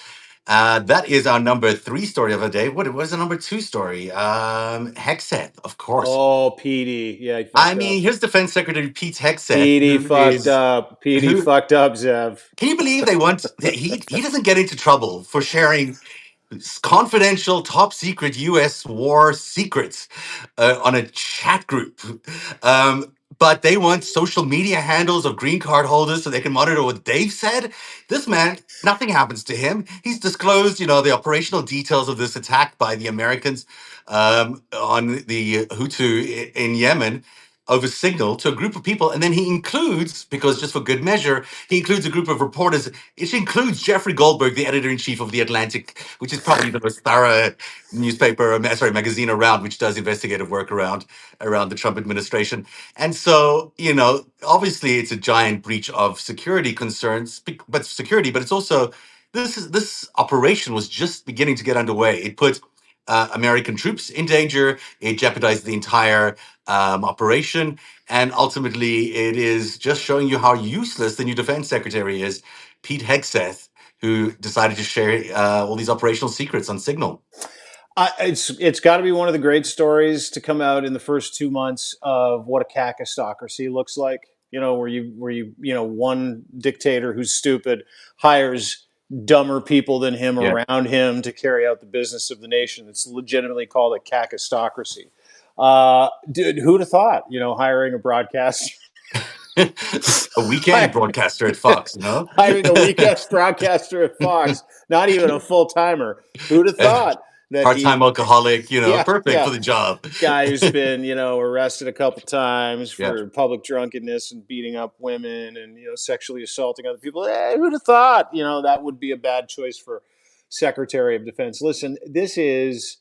That is our number 3 story of the day. What was the number 2 story? Hegseth, of course. Oh, Petey. Yeah, he I fucked up. mean, here's Defense Secretary Pete Hegseth, Petey fucked up. Petey who fucked up, Zev. can you believe he doesn't get into trouble for sharing confidential, top secret U.S. war secrets on a chat group. But they want social media handles of green card holders so they can monitor what they've said. This man, nothing happens to him. He's disclosed, the operational details of this attack by the Americans on the Hutu in Yemen over Signal to a group of people. And then he includes, because just for good measure, he includes a group of reporters. It includes Jeffrey Goldberg, the editor-in-chief of The Atlantic, which is probably the most thorough magazine around, which does investigative work around the Trump administration. And so, obviously it's a giant breach of security concerns, but it's also, this operation was just beginning to get underway. It put American troops in danger. It jeopardized the entire operation. And ultimately, it is just showing you how useless the new defense secretary is, Pete Hegseth, who decided to share all these operational secrets on Signal. It's got to be one of the great stories to come out in the first 2 months of what a cacistocracy looks like. Where you one dictator who's stupid hires dumber people than him Yeah. around him to carry out the business of the nation. It's legitimately called a cacistocracy. Dude, who'd have thought? Hiring a broadcaster. A weekend broadcaster at Fox, hiring a weekend broadcaster at Fox, not even a full timer. Who'd have thought that Part-time alcoholic, perfect for the job. Guy who's been, arrested a couple times Yeah. for public drunkenness and beating up women and, sexually assaulting other people. Who'd have thought, that would be a bad choice for Secretary of Defense. Listen, this is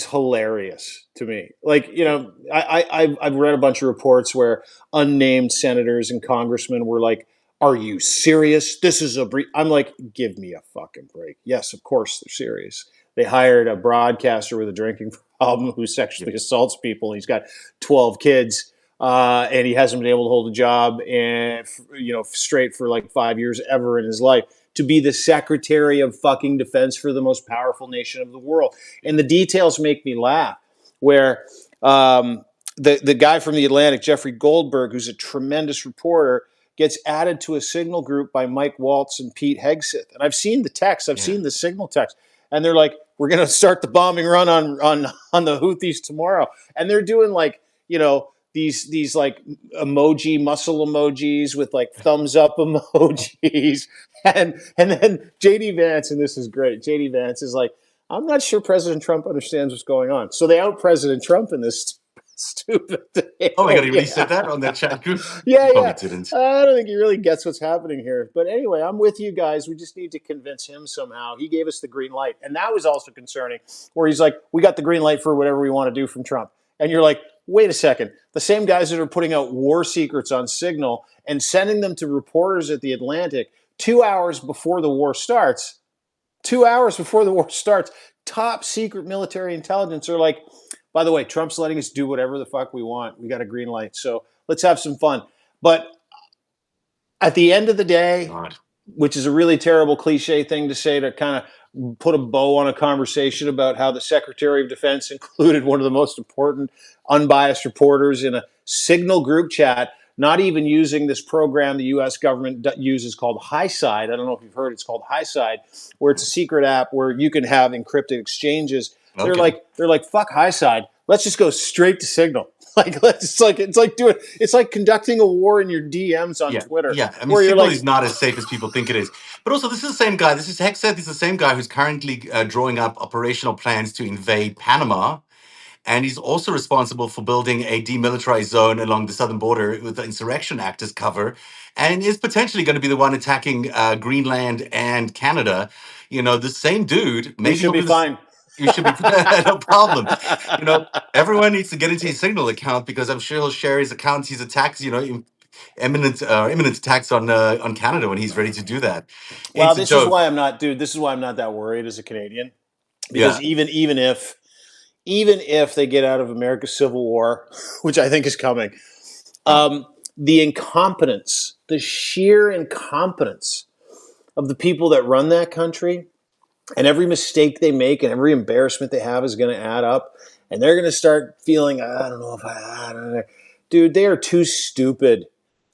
hilarious to me. Like, I've read a bunch of reports where unnamed senators and congressmen were like, "Are you serious? This is a breach." I'm like, give me a fucking break. Yes, of course they're serious. They hired a broadcaster with a drinking problem who sexually assaults people. He's got 12 kids, and he hasn't been able to hold a job and straight for like 5 years ever in his life. to be the Secretary of fucking Defense for the most powerful nation of the world. And the details make me laugh. Where the guy from the Atlantic, Jeffrey Goldberg, who's a tremendous reporter, gets added to a signal group by Mike Waltz and Pete Hegseth. And I've seen the text. I've seen the signal text. And they're like, we're going to start the bombing run on the Houthis tomorrow. And they're doing like, these like emoji, muscle emojis with like thumbs up emojis. And then JD Vance, and this is great. JD Vance is like, I'm not sure President Trump understands what's going on. So they out President Trump in this stupid thing. Oh my God, he really said that on that chat group? He Yeah, probably yeah. didn't. I don't think he really gets what's happening here. But anyway, I'm with you guys. We just need to convince him somehow. He gave us the green light. And that was also concerning, where he's like, we got the green light for whatever we want to do from Trump. And you're like, wait a second. The same guys that are putting out war secrets on Signal and sending them to reporters at the Atlantic 2 hours before the war starts, 2 hours before the war starts, top secret military intelligence are like, by the way, Trump's letting us do whatever the fuck we want. We got a green light. So let's have some fun. But at the end of the day, God. which is a really terrible cliche thing to say to kind of put a bow on a conversation about how the Secretary of Defense included one of the most important unbiased reporters in a signal group chat, not even using this program the U.S. government uses called HiSide. I don't know if you've heard, it's called HiSide, where it's a secret app where you can have encrypted exchanges. They're Okay. like, fuck HiSide. Let's just go straight to Signal. It's like conducting a war in your DMs on Yeah, Twitter, yeah. I mean, where you're Signal like, is not as safe as people think it is. But also, this is the same guy. This is Hexeth. He's the same guy who's currently drawing up operational plans to invade Panama. And he's also responsible for building a demilitarized zone along the southern border with the Insurrection Act as cover, and is potentially going to be the one attacking Greenland and Canada. The same dude. we Maybe should he'll be be this. fine. You should be no problem. Everyone needs to get into his Signal account because I'm sure he'll share his accounts. His attacks. Imminent attacks on Canada when he's ready to do that. Well, It's a this is joke. why I'm not, dude. This is why I'm not that worried as a Canadian, because Yeah. even if they get out of America's Civil War, which I think is coming, Oh, the incompetence, the sheer incompetence of the people that run that country, and every mistake they make and every embarrassment they have is going to add up, and they're going to start feeling, I don't know if I don't know. Dude, they are too stupid.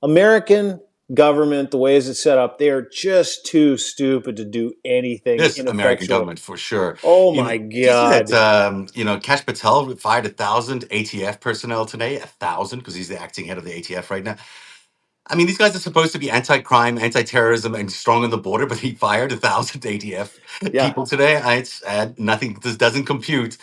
American government, the way is it set up, they are just too stupid to do anything this American ineffectual. government for sure. Oh You know, my do you see that? God. Kash Patel fired 1,000 ATF personnel today. 1,000 because he's the acting head of the ATF right now. I mean, these guys are supposed to be anti-crime, anti-terrorism, and strong on the border, but he fired 1,000 ATF Yeah. people today. It's nothing. This doesn't compute.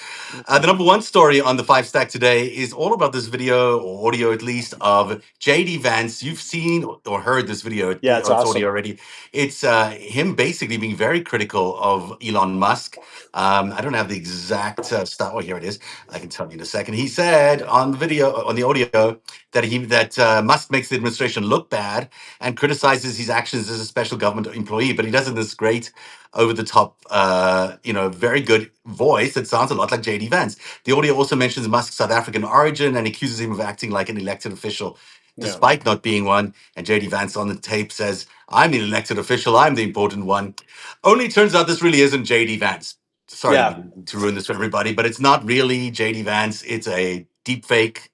The number one story on the five stack today is all about this video or audio, at least, of JD Vance. You've seen or heard this video. Yeah, it's It's audio awesome. already. It's him basically being very critical of Elon Musk. I don't have the exact stuff. Oh, here it is. I can tell you in a second. He said on the video, on the audio, that Musk makes the administration look bad and criticizes his actions as a special government employee, but he does it in this great, over the top, very good voice that sounds a lot like JD Vance. The audio also mentions Musk's South African origin and accuses him of acting like an elected official, Yeah. despite not being one. And JD Vance on the tape says, "I'm the elected official. I'm the important one." Only turns out this really isn't JD Vance. Sorry Yeah. to ruin this for everybody, but it's not really JD Vance. It's a deep fake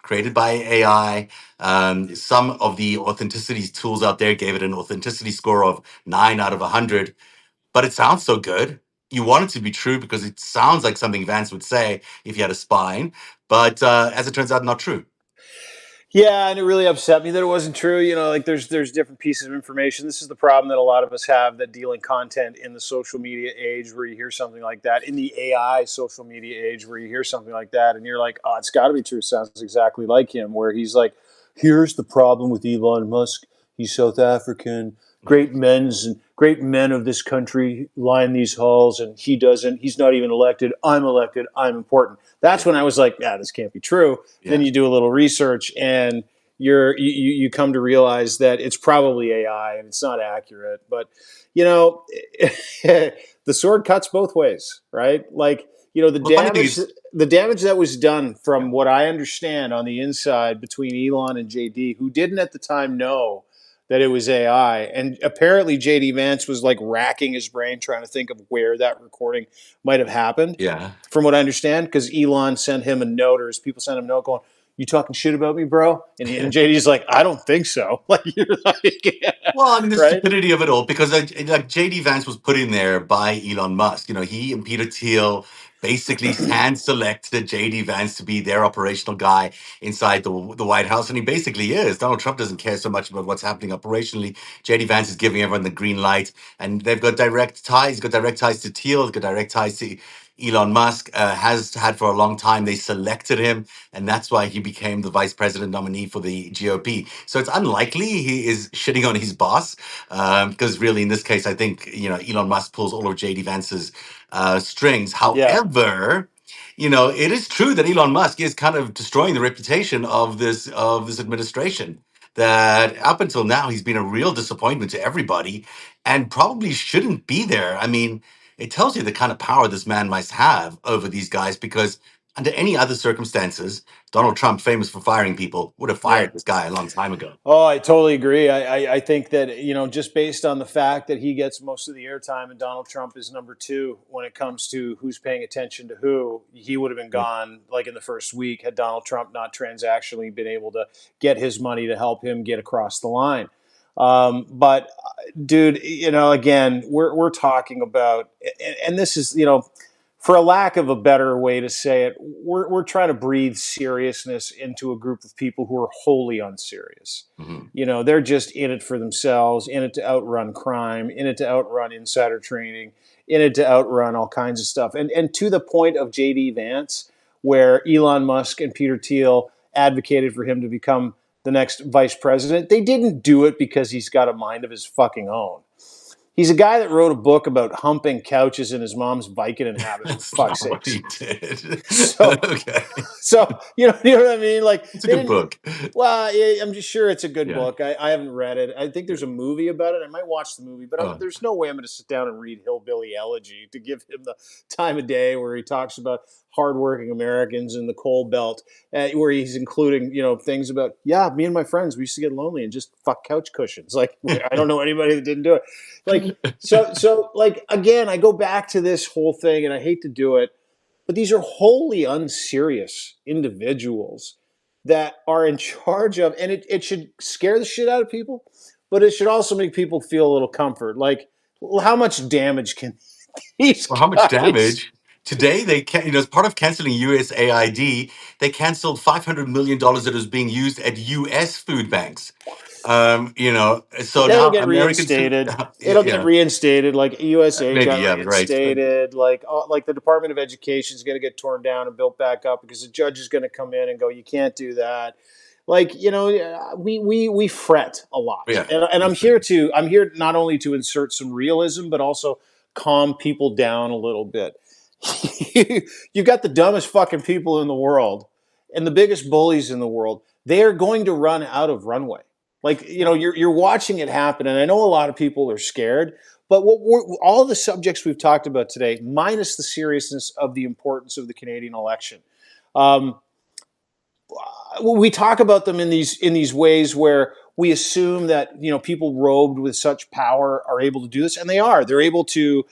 created by AI. Some of the authenticity tools out there gave it an authenticity score of 9 out of 100, but it sounds so good. You want it to be true because it sounds like something Vance would say if he had a spine, but as it turns out, not true. Yeah, and it really upset me that it wasn't true. Like there's different pieces of information. This is the problem that a lot of us have that deal in content in the social media age where you hear something like that, in the AI social media age where you hear something like that and you're like, oh, it's got to be true. Sounds exactly like him, where he's like, here's the problem with Elon Musk. He's South African. Yeah. Great men of this country line these halls, and he doesn't. He's not even elected. I'm elected. I'm important. That's Yeah. when I was like, yeah, this can't be true. Then Yeah. you do a little research and you come to realize that it's probably AI and it's not accurate. But you know, the sword cuts both ways, right? Like the Well, the funny thing damage is, the damage that was done, yeah, from what I understand, on the inside between Elon and JD, who didn't at the time know that it was AI. And apparently, JD Vance was like racking his brain trying to think of where that recording might have happened. Yeah. From what I understand, because Elon sent him a note, or his people sent him a note going, "You talking shit about me, bro?" And JD's like, "I don't think so." Like, you're like, Well, I mean, the right? stupidity of it all, because like JD Vance was put in there by Elon Musk. You know, he and Peter Thiel basically hand selected JD Vance to be their operational guy inside the White House, and he basically is. Donald Trump doesn't care so much about what's happening operationally. JD Vance is giving everyone the green light, and they've got direct ties. He's got direct ties to Thiel. He's got direct ties to Elon Musk. Has had for a long time. They selected him, and that's why he became the vice president nominee for the GOP. So it's unlikely he is shitting on his boss, because really, in this case, I think Elon Musk pulls all of JD Vance's strings. Yeah. However, it is true that Elon Musk is kind of destroying the reputation of this administration. That up until now he's been a real disappointment to everybody, and probably shouldn't be there. I mean, it tells you the kind of power this man must have over these guys, because under any other circumstances, Donald Trump, famous for firing people, would have Yeah. fired this guy a long time ago. Oh, I totally agree. I think that, just based on the fact that he gets most of the airtime and Donald Trump is number two when it comes to who's paying attention to who, he would have been Yeah. gone like in the first week had Donald Trump not transactionally been able to get his money to help him get across the line. But dude, again, we're talking about, and this is, for a lack of a better way to say it, we're trying to breathe seriousness into a group of people who are wholly unserious. Mhm. They're just in it for themselves, in it to outrun crime, in it to outrun insider trading, in it to outrun all kinds of stuff. And to the point of JD Vance, where Elon Musk and Peter Thiel advocated for him to become the next vice president, they didn't do it because he's got a mind of his fucking own. He's a guy that wrote a book about humping couches in his mom's Vicodin habit, for That's fuck's not what sakes. he did. So, Okay. so you know what I mean? Like, It's a they good didn't. book. Well, yeah, I'm just sure it's a good Yeah. book. I haven't read it. I think Yeah. there's a movie about it. I might watch the movie, but Oh, there's no way I'm going to sit down and read Hillbilly Elegy to give him the time of day where he talks about hardworking Americans in the coal belt, where he's including things about, yeah, me and my friends, we used to get lonely and just fuck couch cushions. Like, I don't know anybody that didn't do it. Like, so like, again, I go back to this whole thing, and I hate to do it, but these are wholly unserious individuals that are in charge of, and it should scare the shit out of people, but it should also make people feel a little comfort. Like, well, how much damage can these well, how much guys? damage? Today, they can, as part of canceling USAID, they canceled $500 million that was being used at US food banks. So It'll now get Americans, reinstated. yeah, It'll get yeah, reinstated. Like USA maybe, got yeah, right. reinstated. Like the Department of Education is going to get torn down and built back up because the judge is going to come in and go, "You can't do that." Like, we fret a lot, Yeah, and I'm here not only to insert some realism, but also calm people down a little bit. You've got the dumbest fucking people in the world and the biggest bullies in the world. They are going to run out of runway. Like, yeah. you're watching it happen, and I know a lot of people are scared. But all the subjects we've talked about today, minus the seriousness of the importance of the Canadian election, um, we talk about them in these ways where we assume that people robed with such power are able to do this, and they are. They're able to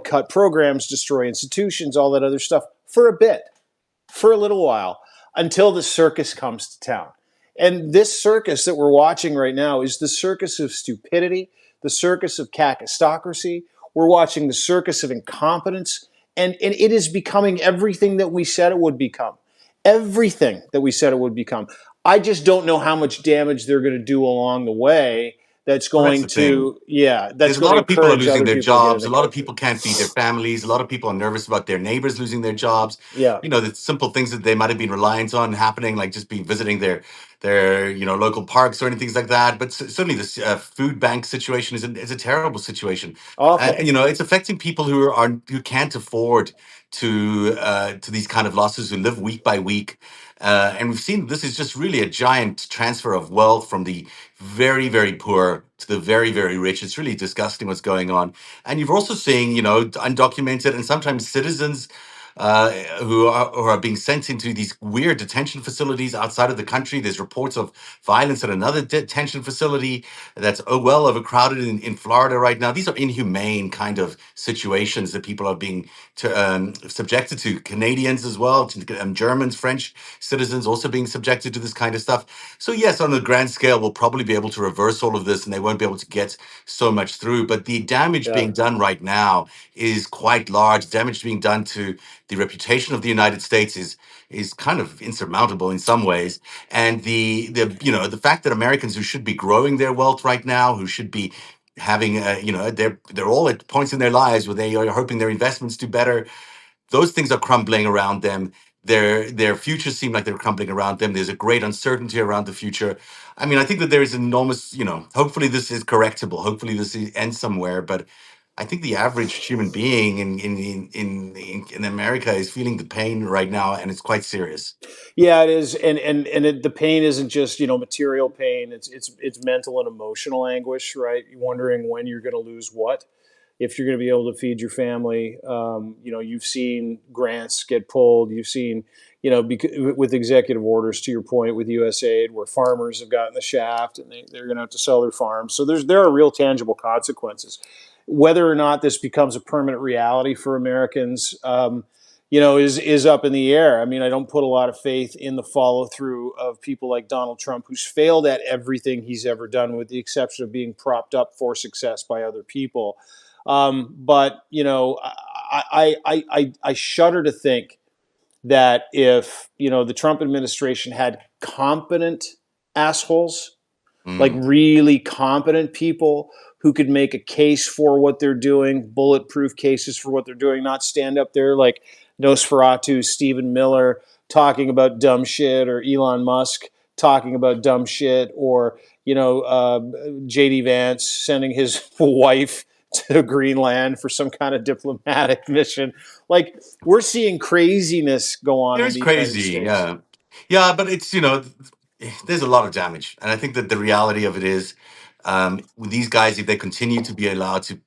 cut programs, destroy institutions, all that other stuff for a bit, for a little while, until the circus comes to town. And this circus that we're watching right now is the circus of stupidity, the circus of kakistocracy. We're watching the circus of incompetence, and it is becoming everything that we said it would become. Everything that we said it would become. I just don't know how much damage they're going to do along the way. That's Well, that's going the thing. to, yeah, that's There's a going to lot of people are encourage losing other their people to get in jobs. the A lot of country. people can't feed their families. A lot of people are nervous about their neighbors losing their jobs. Yeah. The simple things that they might have been reliant on happening, like just being visiting their local parks or anything like that. But certainly this food bank situation is a terrible situation. Awful. It's affecting people who can't afford to these kind of losses, who live week by week. And we've seen this is just really a giant transfer of wealth from the very, very poor to the very, very rich. It's really disgusting what's going on. And you're also seeing, undocumented and sometimes citizens who are being sent into these weird detention facilities outside of the country. There's reports of violence at another detention facility that's well overcrowded in Florida right now. These are inhumane kind of situations that people are being subjected to. Canadians as well, Germans, French citizens also being subjected to this kind of stuff. So yes, on the grand scale, we'll probably be able to reverse all of this, and they won't be able to get so much through. But the damage Yeah. being done right now is quite large. Damage being done to the reputation of the United States is kind of insurmountable in some ways. And the fact that Americans who should be growing their wealth right now, who should be having they're all at points in their lives where they are hoping their investments do better, those things are crumbling around them. Their futures seem like they're crumbling around them. There's a great uncertainty around the future. I mean, I think that there is enormous, hopefully this is correctable. Hopefully ends somewhere. But I think the average human being in America is feeling the pain right now, and it's quite serious. Yeah, it is, and the pain isn't just material pain. It's mental and emotional anguish, right? You're wondering when you're going to lose what, if you're going to be able to feed your family. You've seen grants get pulled. You've seen, with executive orders, to your point, with USAID, where farmers have gotten the shaft and they're going to have to sell their farms. So there are real tangible consequences. Whether or not this becomes a permanent reality for Americans, is up in the air. I mean, I don't put a lot of faith in the follow through of people like Donald Trump, who's failed at everything he's ever done, with the exception of being propped up for success by other people. But I shudder to think that if the Trump administration had competent assholes, like Mm. really competent people who could make a case for what they're doing, bulletproof cases for what they're doing, not stand up there like Nosferatu, Stephen Miller talking about dumb shit, or Elon Musk talking about dumb shit, or JD Vance sending his wife to Greenland for some kind of diplomatic mission. Like, we're seeing craziness go on It in is the United crazy, States. yeah. Yeah, but there's a lot of damage. And I think that the reality of it is, with these guys, if they continue to be allowed to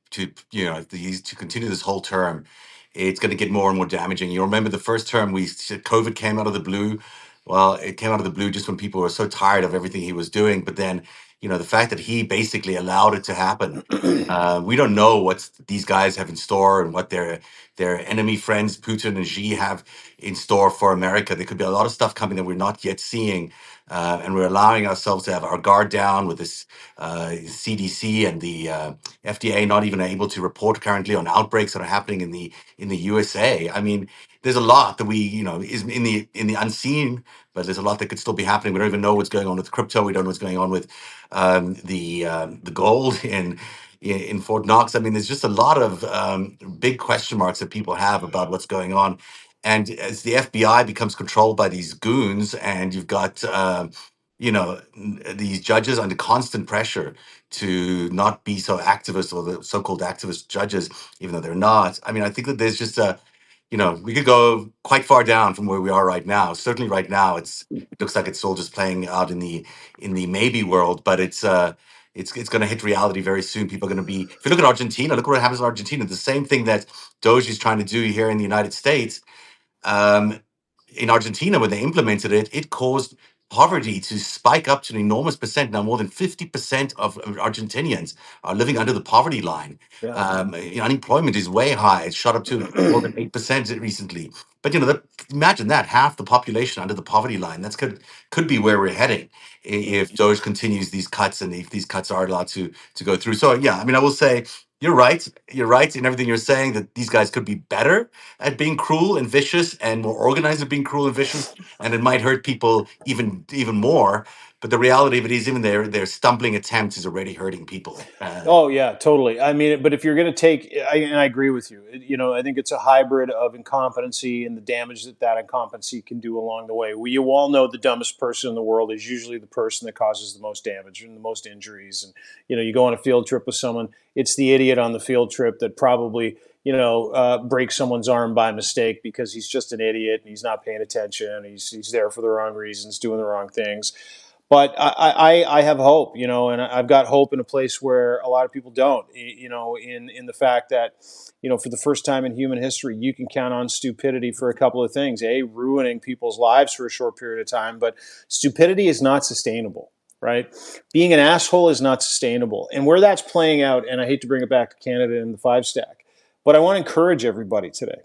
continue this whole term, it's going to get more and more damaging. You remember the first term, COVID came out of the blue. Well, it came out of the blue just when people were so tired of everything he was doing. But then, the fact that he basically allowed it to happen, we don't know what these guys have in store and what their enemy friends, Putin and Xi, have in store for America. There could be a lot of stuff coming that we're not yet seeing, and we're allowing ourselves to have our guard down with this CDC and the FDA not even able to report currently on outbreaks that are happening in the USA. I mean, there's a lot that is in the unseen, but there's a lot that could still be happening. We don't even know what's going on with crypto. We don't know what's going on with the gold in Fort Knox. I mean, there's just a lot of big question marks that people have about what's going on. And as the FBI becomes controlled by these goons, and you've got these judges under constant pressure to not be so activist, or the so-called activist judges, even though they're not. I mean, I think that there's just we could go quite far down from where we are right now. Certainly, right now, it looks like it's all just playing out in the maybe world, but it's going to hit reality very soon. People are going to be. If you look at Argentina, look what happens in Argentina. The same thing that Doge is trying to do here in the United States. Um, in Argentina, when they implemented it, it caused poverty to spike up to an enormous percent. Now, more than 50% of Argentinians are living under the poverty line. Yeah. Unemployment is way high. It's shot up to more than 8% recently. But imagine that, half the population under the poverty line. That's could be where we're heading if Doge continues these cuts, and if these cuts are allowed to go through. So yeah, I mean, I will say you're right. You're right in everything you're saying, that these guys could be better at being cruel and vicious, and more organized at being cruel and vicious, and it might hurt people even more. But the reality of it is, even their stumbling attempts is already hurting people. Oh yeah, totally. I mean, but if you're going to and I agree with you. I think it's a hybrid of incompetency and the damage that incompetency can do along the way. You all know the dumbest person in the world is usually the person that causes the most damage and the most injuries. And you go on a field trip with someone, it's the idiot on the field trip that probably breaks someone's arm by mistake because he's just an idiot and he's not paying attention. He's there for the wrong reasons, doing the wrong things. But I have hope, and I've got hope in a place where a lot of people don't, in the fact that, for the first time in human history, you can count on stupidity for a couple of things. Ruining people's lives for a short period of time, but stupidity is not sustainable, right? Being an asshole is not sustainable. And where that's playing out, and I hate to bring it back to Canada and the five stack, but I want to encourage everybody today.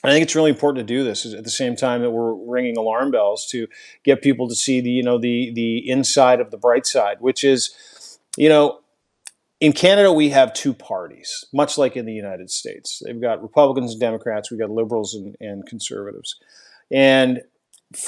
I think it's really important to do this at the same time that we're ringing alarm bells to get people to see the inside of the bright side, which is, in Canada we have two parties, much like in the United States. They've got Republicans and Democrats. We've got liberals and conservatives. And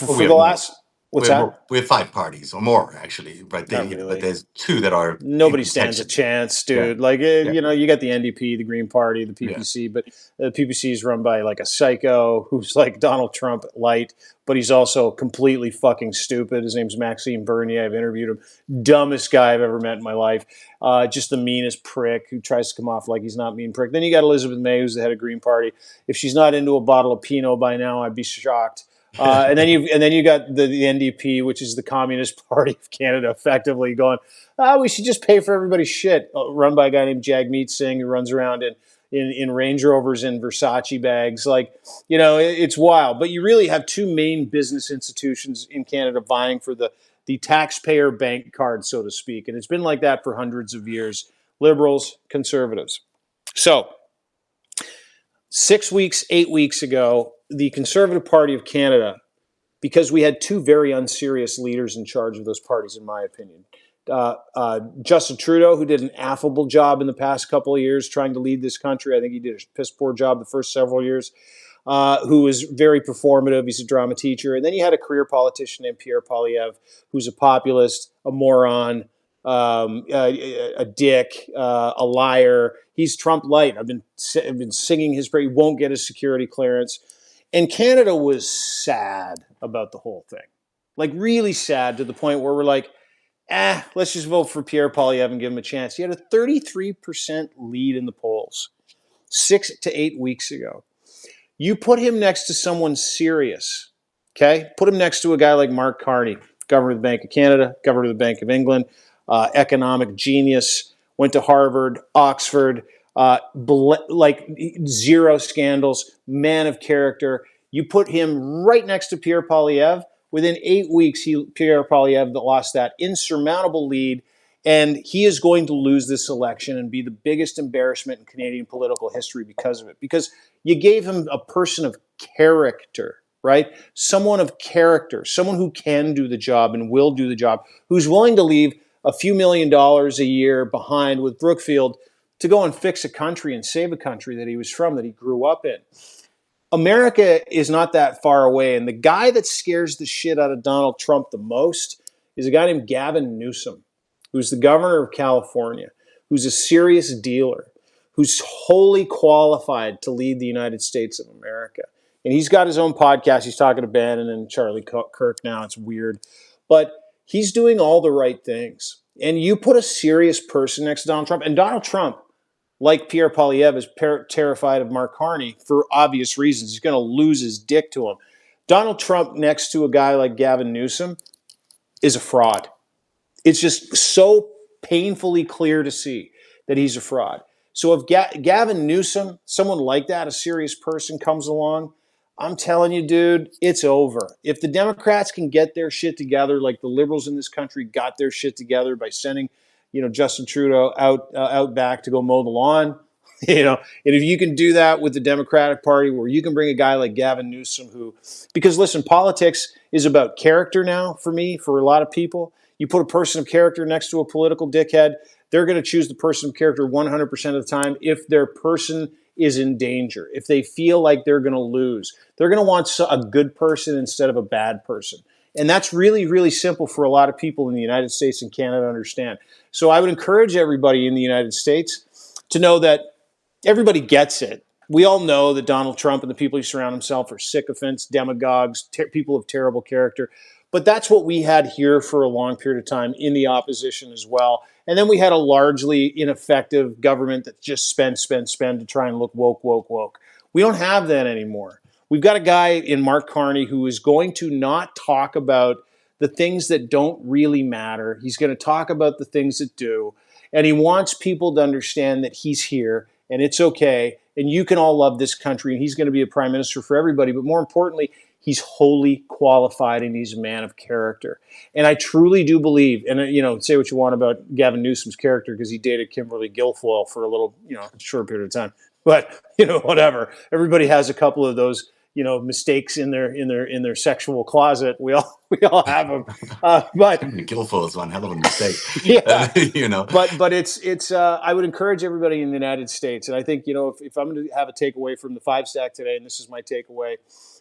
Well, we for the have more. last, what's that? We have five parties or more actually, but Not but really. there's two that are in Nobody stands a contention. chance, Yeah, dude. Like, yeah, you got the NDP, the Green Party, the yeah. PPC, but the PPC is run by like a psycho who's like Donald Trump light, but he's also completely fucking stupid. His name's Maxime Bernier. I've interviewed him. Dumbest guy I've ever met in my life. Just the meanest prick who tries to come off like he's not mean prick. Then you got Elizabeth May, who's the head of Green Party. If she's not into a bottle of Pinot by now, I'd be shocked. And then you got the NDP, which is the Communist Party of Canada, effectively going, we should just pay for everybody's shit. Run by a guy named Jagmeet Singh, who runs around in Range Rovers and Versace bags. Like, it's wild. But you really have two main business institutions in Canada vying for the taxpayer bank card, so to speak. And it's been like that for hundreds of years. Liberals, conservatives. So 6 weeks, 8 weeks ago, the Conservative Party of Canada, because we had two very unserious leaders in charge of those parties, in my opinion. Justin Trudeau, who did an affable job in the past couple of years trying to lead this country. I think he did a piss poor job the first several years. Who was very performative. He's a drama teacher. And then you had a career politician named Pierre Poilievre, who's a populist, a moron, a dick, a liar. He's Trump light. I've been singing his praise. He won't get his security clearance. And Canada was sad about the whole thing. Like, really sad, to the point where we're like, let's just vote for Pierre Poilievre and give him a chance. He had a 33% lead in the polls 6 to 8 weeks ago. You put him next to someone serious, okay? Put him next to a guy like Mark Carney, governor of the Bank of Canada, governor of the Bank of England, economic genius, went to Harvard, Oxford, like zero scandals, man of character. You put him right next to Pierre Poilievre. Within 8 weeks, Pierre Poilievre lost that insurmountable lead, and he is going to lose this election and be the biggest embarrassment in Canadian political history because of it. Because you gave him a person of character, right? Someone of character, someone who can do the job and will do the job, who's willing to leave a few $1,000,000 a year behind with Brookfield to go and fix a country and save a country that he was from, that he grew up in. America is not that far away. And the guy that scares the shit out of Donald Trump the most is a guy named Gavin Newsom, who's the governor of California, who's a serious dealer, who's wholly qualified to lead the United States of America. And he's got his own podcast. He's talking to Bannon and Charlie Kirk now. It's weird. But he's doing all the right things. And you put a serious person next to Donald Trump, and Donald Trump, like Pierre Poilievre, is terrified of Mark Carney for obvious reasons. He's going to lose his dick to him. Donald Trump next to a guy like Gavin Newsom is a fraud. It's just so painfully clear to see that he's a fraud. So if Gavin Newsom, someone like that, a serious person, comes along, I'm telling you, dude, it's over. If the Democrats can get their shit together, like the liberals in this country got their shit together by sending, Justin Trudeau out back to go mow the lawn, and if you can do that with the Democratic Party, where you can bring a guy like Gavin Newsom, because listen, politics is about character now for me, for a lot of people. You put a person of character next to a political dickhead, they're going to choose the person of character 100% of the time if their person is in danger, if they feel like they're going to lose. They're going to want a good person instead of a bad person. And that's really, really simple for a lot of people in the United States and Canada to understand. So I would encourage everybody in the United States to know that everybody gets it. We all know that Donald Trump and the people he surrounds himself are sycophants, demagogues, people of terrible character. But that's what we had here for a long period of time in the opposition as well. And then we had a largely ineffective government that just spend to try and look woke. We don't have that anymore. We've got a guy in Mark Carney who is going to not talk about the things that don't really matter. He's going to talk about the things that do. And he wants people to understand that he's here and it's okay. And you can all love this country. And he's going to be a prime minister for everybody. But more importantly, he's wholly qualified and he's a man of character. And I truly do believe, and say what you want about Gavin Newsom's character because he dated Kimberly Guilfoyle for a little, short period of time. But whatever. Everybody has a couple of those, mistakes in their sexual closet. We all have them. But Kimberly Guilfoyle is one hell of a mistake. yeah, you know, but it's I would encourage everybody in the United States, and I think if I'm going to have a takeaway from the five stack today, and this is my takeaway,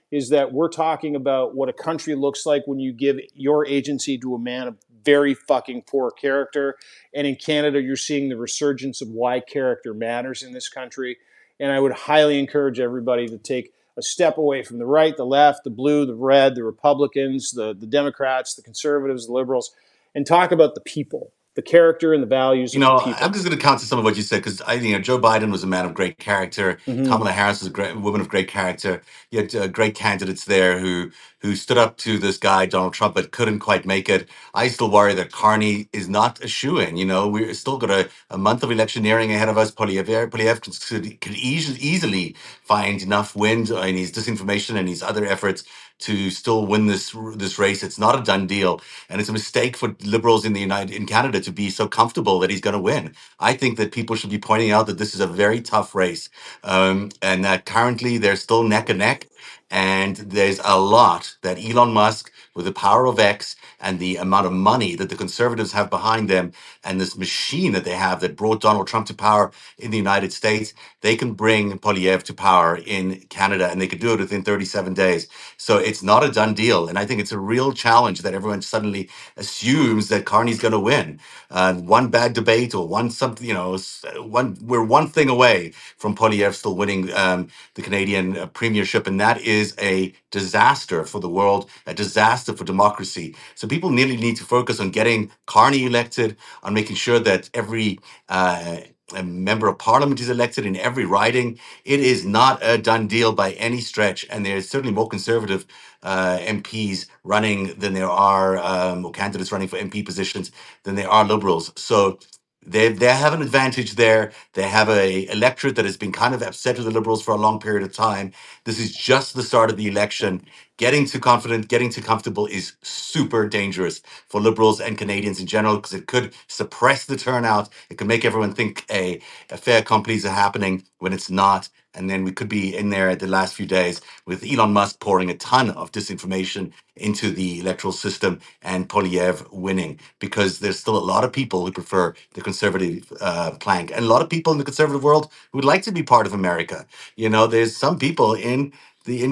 is that we're talking about what a country looks like when you give your agency to a man of very fucking poor character. And in Canada, you're seeing the resurgence of why character matters in this country. And I would highly encourage everybody to take a step away from the right, the left, the blue, the red, the Republicans, the Democrats, the conservatives, the liberals, and talk about the people, the character and the values of the I'm people. just going to counter some of what you said because Joe Biden was a man of great character. Mm-hmm. Kamala Harris was a great woman of great character. You had great candidates there who stood up to this guy Donald Trump, but couldn't quite make it. I still worry that Carney is not a shoo-in. We're still got a month of electioneering ahead of us. Polyev could easily find enough wind in his disinformation and his other efforts to still win this race. It's not a done deal, and it's a mistake for liberals in Canada to be so comfortable that he's going to win. I think that people should be pointing out that this is a very tough race, and that currently they're still neck and neck. And there's a lot that Elon Musk, with the power of X and the amount of money that the conservatives have behind them, and this machine that they have that brought Donald Trump to power in the United States, they can bring Polyev to power in Canada, and they could do it within 37 days. So it's not a done deal. And I think it's a real challenge that everyone suddenly assumes that Carney's going to win. One bad debate or one something, we're one thing away from Polyev still winning the Canadian premiership, and that is a disaster for the world, a disaster for democracy. So people nearly need to focus on getting Carney elected, on making sure that every a member of parliament is elected in every riding. It is not a done deal by any stretch, and there's certainly more conservative MPs running than there are, or candidates running for MP positions than there are liberals. So they have an advantage there. They have a electorate that has been kind of upset with the liberals for a long period of time. This is just the start of the election. Getting too confident, getting too comfortable is super dangerous for liberals and Canadians in general because it could suppress the turnout. It could make everyone think a fait accompli is happening when it's not. And then we could be in there at the last few days with Elon Musk pouring a ton of disinformation into the electoral system and Polyev winning because there's still a lot of people who prefer the conservative plank and a lot of people in the conservative world who would like to be part of America. There's some people in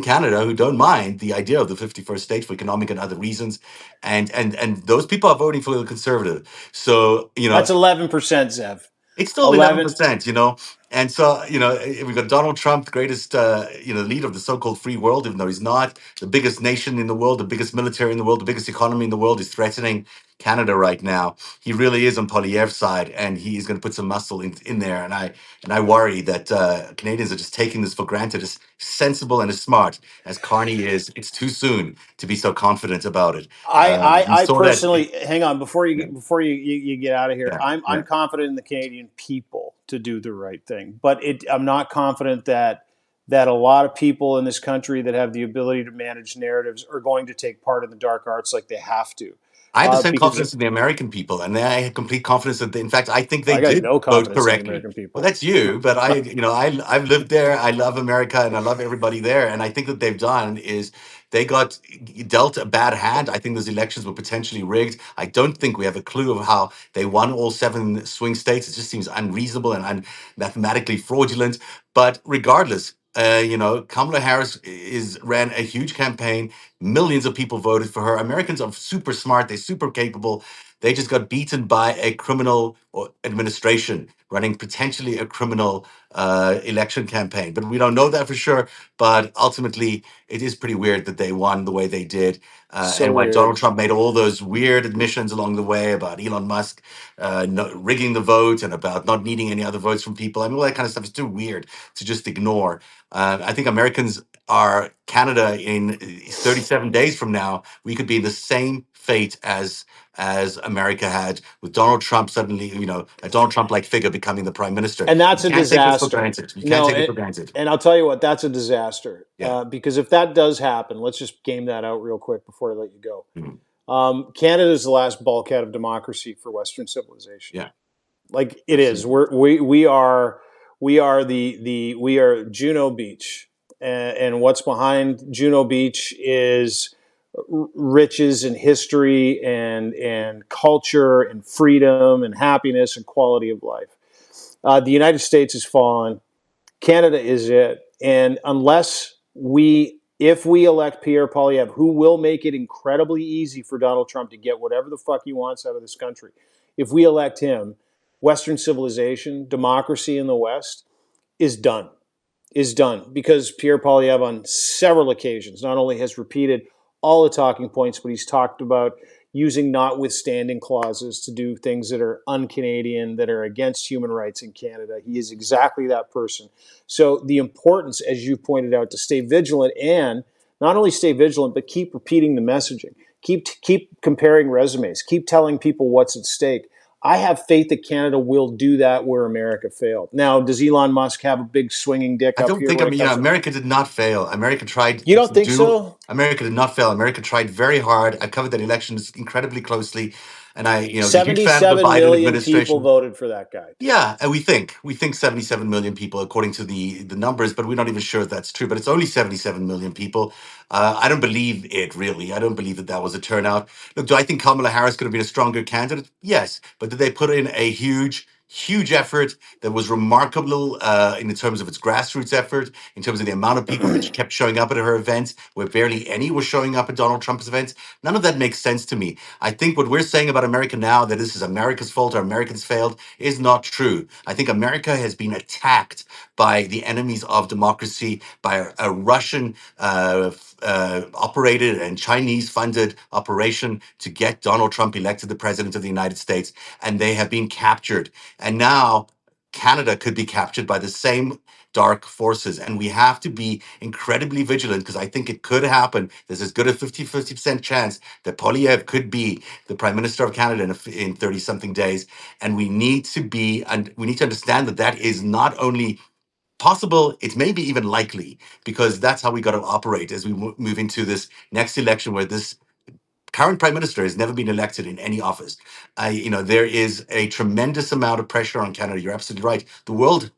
Canada who don't mind the idea of the 51st state for economic and other reasons, and those people are voting for the conservative. So That's 11%, Zev. it's still 11. 11%, and so we've got Donald Trump, the greatest leader of the so-called free world, even though he's not. The biggest nation in the world, the biggest military in the world, the biggest economy in the world is threatening Canada right now. He really is on Poilievre's side, and he's going to put some muscle in there. And I worry that Canadians are just taking this for granted. As sensible and as smart as Carney is, it's too soon to be so confident about it. We I saw that. personally, hang on before Yeah, you get out of here. yeah, I'm yeah. confident in the Canadian people to do the right thing, but I'm not confident that a lot of people in this country that have the ability to manage narratives are going to take part in the dark arts like they have to, I have the same because confidence in the American people, and I have complete confidence that, in fact, I think they I got did no vote confidence in the correctly. American Well, people. that's you, but I've lived there. I love America, and I love everybody there. And I think that they've done is they got dealt a bad hand. I think those elections were potentially rigged. I don't think we have a clue of how they won all seven swing states. It just seems unreasonable and mathematically fraudulent. But regardless. Kamala Harris ran a huge campaign. Millions of people voted for her. Americans are super smart. They're super capable. They just got beaten by a criminal administration running potentially a criminal election campaign. But we don't know that for sure. But ultimately, it is pretty weird that they won the way they did. So And why Donald weird. Trump made all those weird admissions along the way about Elon Musk rigging the vote and about not needing any other votes from people. I mean, all that kind of stuff is too weird to just ignore. I think Americans are Canada in 37 days from now, we could be in the same fate as America had, with Donald Trump suddenly, a Donald Trump-like figure becoming the prime minister. And You that's a can't take this for disaster. granted. You can't No, take it for granted. and I'll tell you what, that's a disaster. Yeah. Because if that does happen, let's just game that out real quick before I let you go. Mhm. Canada is the last bulkhead of democracy for Western civilization. Yeah. Like it is. Absolutely. We are Juno Beach, and what's behind Juno Beach is riches and history and culture and freedom and happiness and quality of life. The United States has fallen. Canada is it. And if we elect Pierre Poilievre, who will make it incredibly easy for Donald Trump to get whatever the fuck he wants out of this country, if we elect him, Western civilization, democracy in the West is done. Is done because Pierre Poilievre, on several occasions, not only has repeated all the talking points, but he's talked about using notwithstanding clauses to do things that are un-Canadian, that are against human rights in Canada. He is exactly that person. So the importance, as you pointed out, to stay vigilant, and not only stay vigilant, but keep repeating the messaging. Keep comparing resumes. Keep telling people what's at stake. I have faith that Canada will do that where America failed. Now, does Elon Musk have a big swinging dick I up don't here think. when I it mean, comes to? America did not fail. America tried You don't to think do. so? America did not fail. America tried very hard. I covered that elections incredibly closely, and I was a huge fan of the 77 Biden million people administration. voted for that guy. Yeah, and we think 77 million people according to the numbers, but we're not even sure if that's true. But it's only 77 million people. I don't believe it really. I don't believe that that was a turnout. Look, do I think Kamala Harris could have been a stronger candidate? Yes, but did they put in a huge effort that was remarkable in terms of its grassroots effort, in terms of the amount of people that kept showing up at her events, where barely any were showing up at Donald Trump's events? None of that makes sense to me. I think what we're saying about America now, that this is America's fault or Americans failed, is not true. I think America has been attacked by the enemies of democracy, by a Russian operated and Chinese funded operation to get Donald Trump elected the president of the United States. And they have been captured. And now Canada could be captured by the same dark forces. And we have to be incredibly vigilant, because I think it could happen. There's as good a 50% chance that Poilievre could be the Prime Minister of Canada in 30 something days. And we need to understand that that is not only possible, it's maybe even likely, because that's how we got to operate as we move into this next election, where this current prime minister has never been elected in any office. There is a tremendous amount of pressure on Canada. You're absolutely right. The world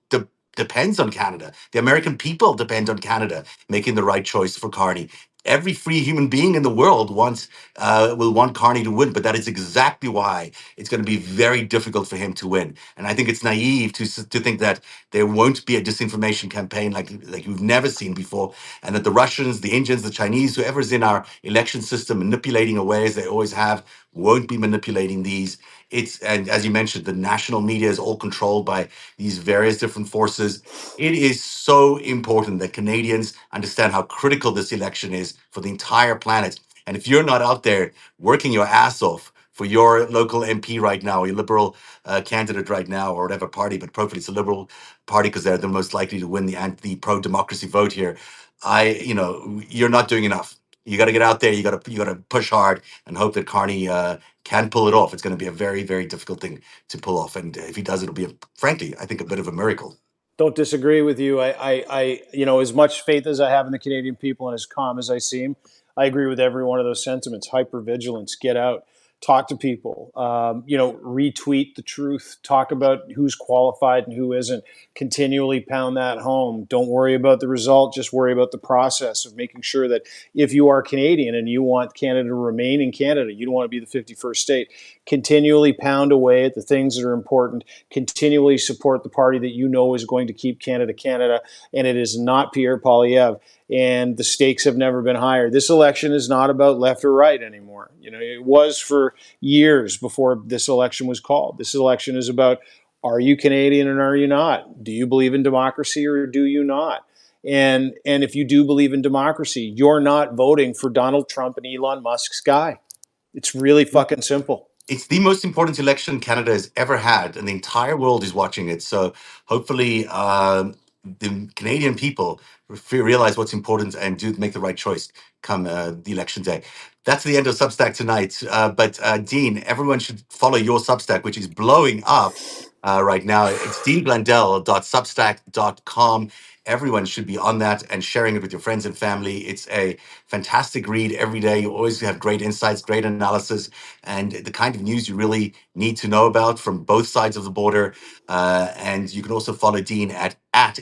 depends on Canada. The American people depend on Canada making the right choice for Carney. Every free human being in the world will want Carney to win, but that is exactly why it's going to be very difficult for him to win. And I think it's naive to think that there won't be a disinformation campaign like we've never seen before, and that the Russians, the Indians, the Chinese, whoever's in our election system manipulating away as they always have, won't be manipulating these. And as you mentioned, the national media is all controlled by these various different forces. It is so important that Canadians understand how critical this election is for the entire planet. And if you're not out there working your ass off for your local MP right now, or your Liberal candidate right now, or whatever party, but probably it's a Liberal party because they're the most likely to win the pro-democracy vote here. You're not doing enough. You got to get out there. You got to push hard and hope that Carney can pull it off. It's going to be a very, very difficult thing to pull off, and if he does, it'll be, frankly, I think, a bit of a miracle. Don't disagree with you. As much faith as I have in the Canadian people and as calm as I seem, I agree with every one of those sentiments. Hypervigilance, get out, talk to people, retweet the truth, talk about who's qualified and who isn't, continually pound that home. Don't worry about the result, just worry about the process of making sure that if you are Canadian and you want Canada to remain in Canada, you don't want to be the 51st state, continually pound away at the things that are important, continually support the party that you know is going to keep Canada Canada, and it is not Pierre Poilievre. And the stakes have never been higher. This election is not about left or right anymore. It was for years before this election was called. This election is about, are you Canadian and are you not? Do you believe in democracy or do you not? And if you do believe in democracy, you're not voting for Donald Trump and Elon Musk's guy. It's really fucking simple. It's the most important election Canada has ever had, and the entire world is watching it. So hopefully, the Canadian people realize what's important and do make the right choice come the election day. That's the end of Substack tonight. But Dean, everyone should follow your Substack, which is blowing up right now. It's deanblundell.substack.com. Everyone should be on that and sharing it with your friends and family. It's a fantastic read every day. You always have great insights, great analysis, and the kind of news you really need to know about from both sides of the border. And you can also follow Dean at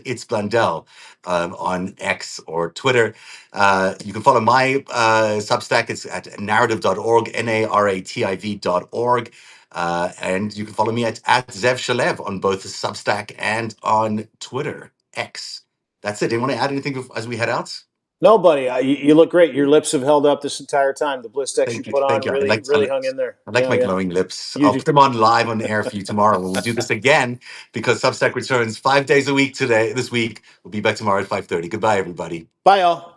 It's Blundell on X or Twitter. You can follow my Substack. It's at narrative.org, narrativ.org. And you can follow me at Zev Shalev on both Substack and on Twitter, X. That's it. Do you want to add anything as we head out? No, buddy, you look great. Your lips have held up this entire time. The bliss text you Thank you. put on Thank you. really, really hung in there. I like Yeah, my yeah. glowing lips. You I'll do. put them on live on air for you tomorrow when we do this again, because Substack returns 5 days a week this week. We'll be back tomorrow at 5:30. Goodbye, everybody. Bye, y'all.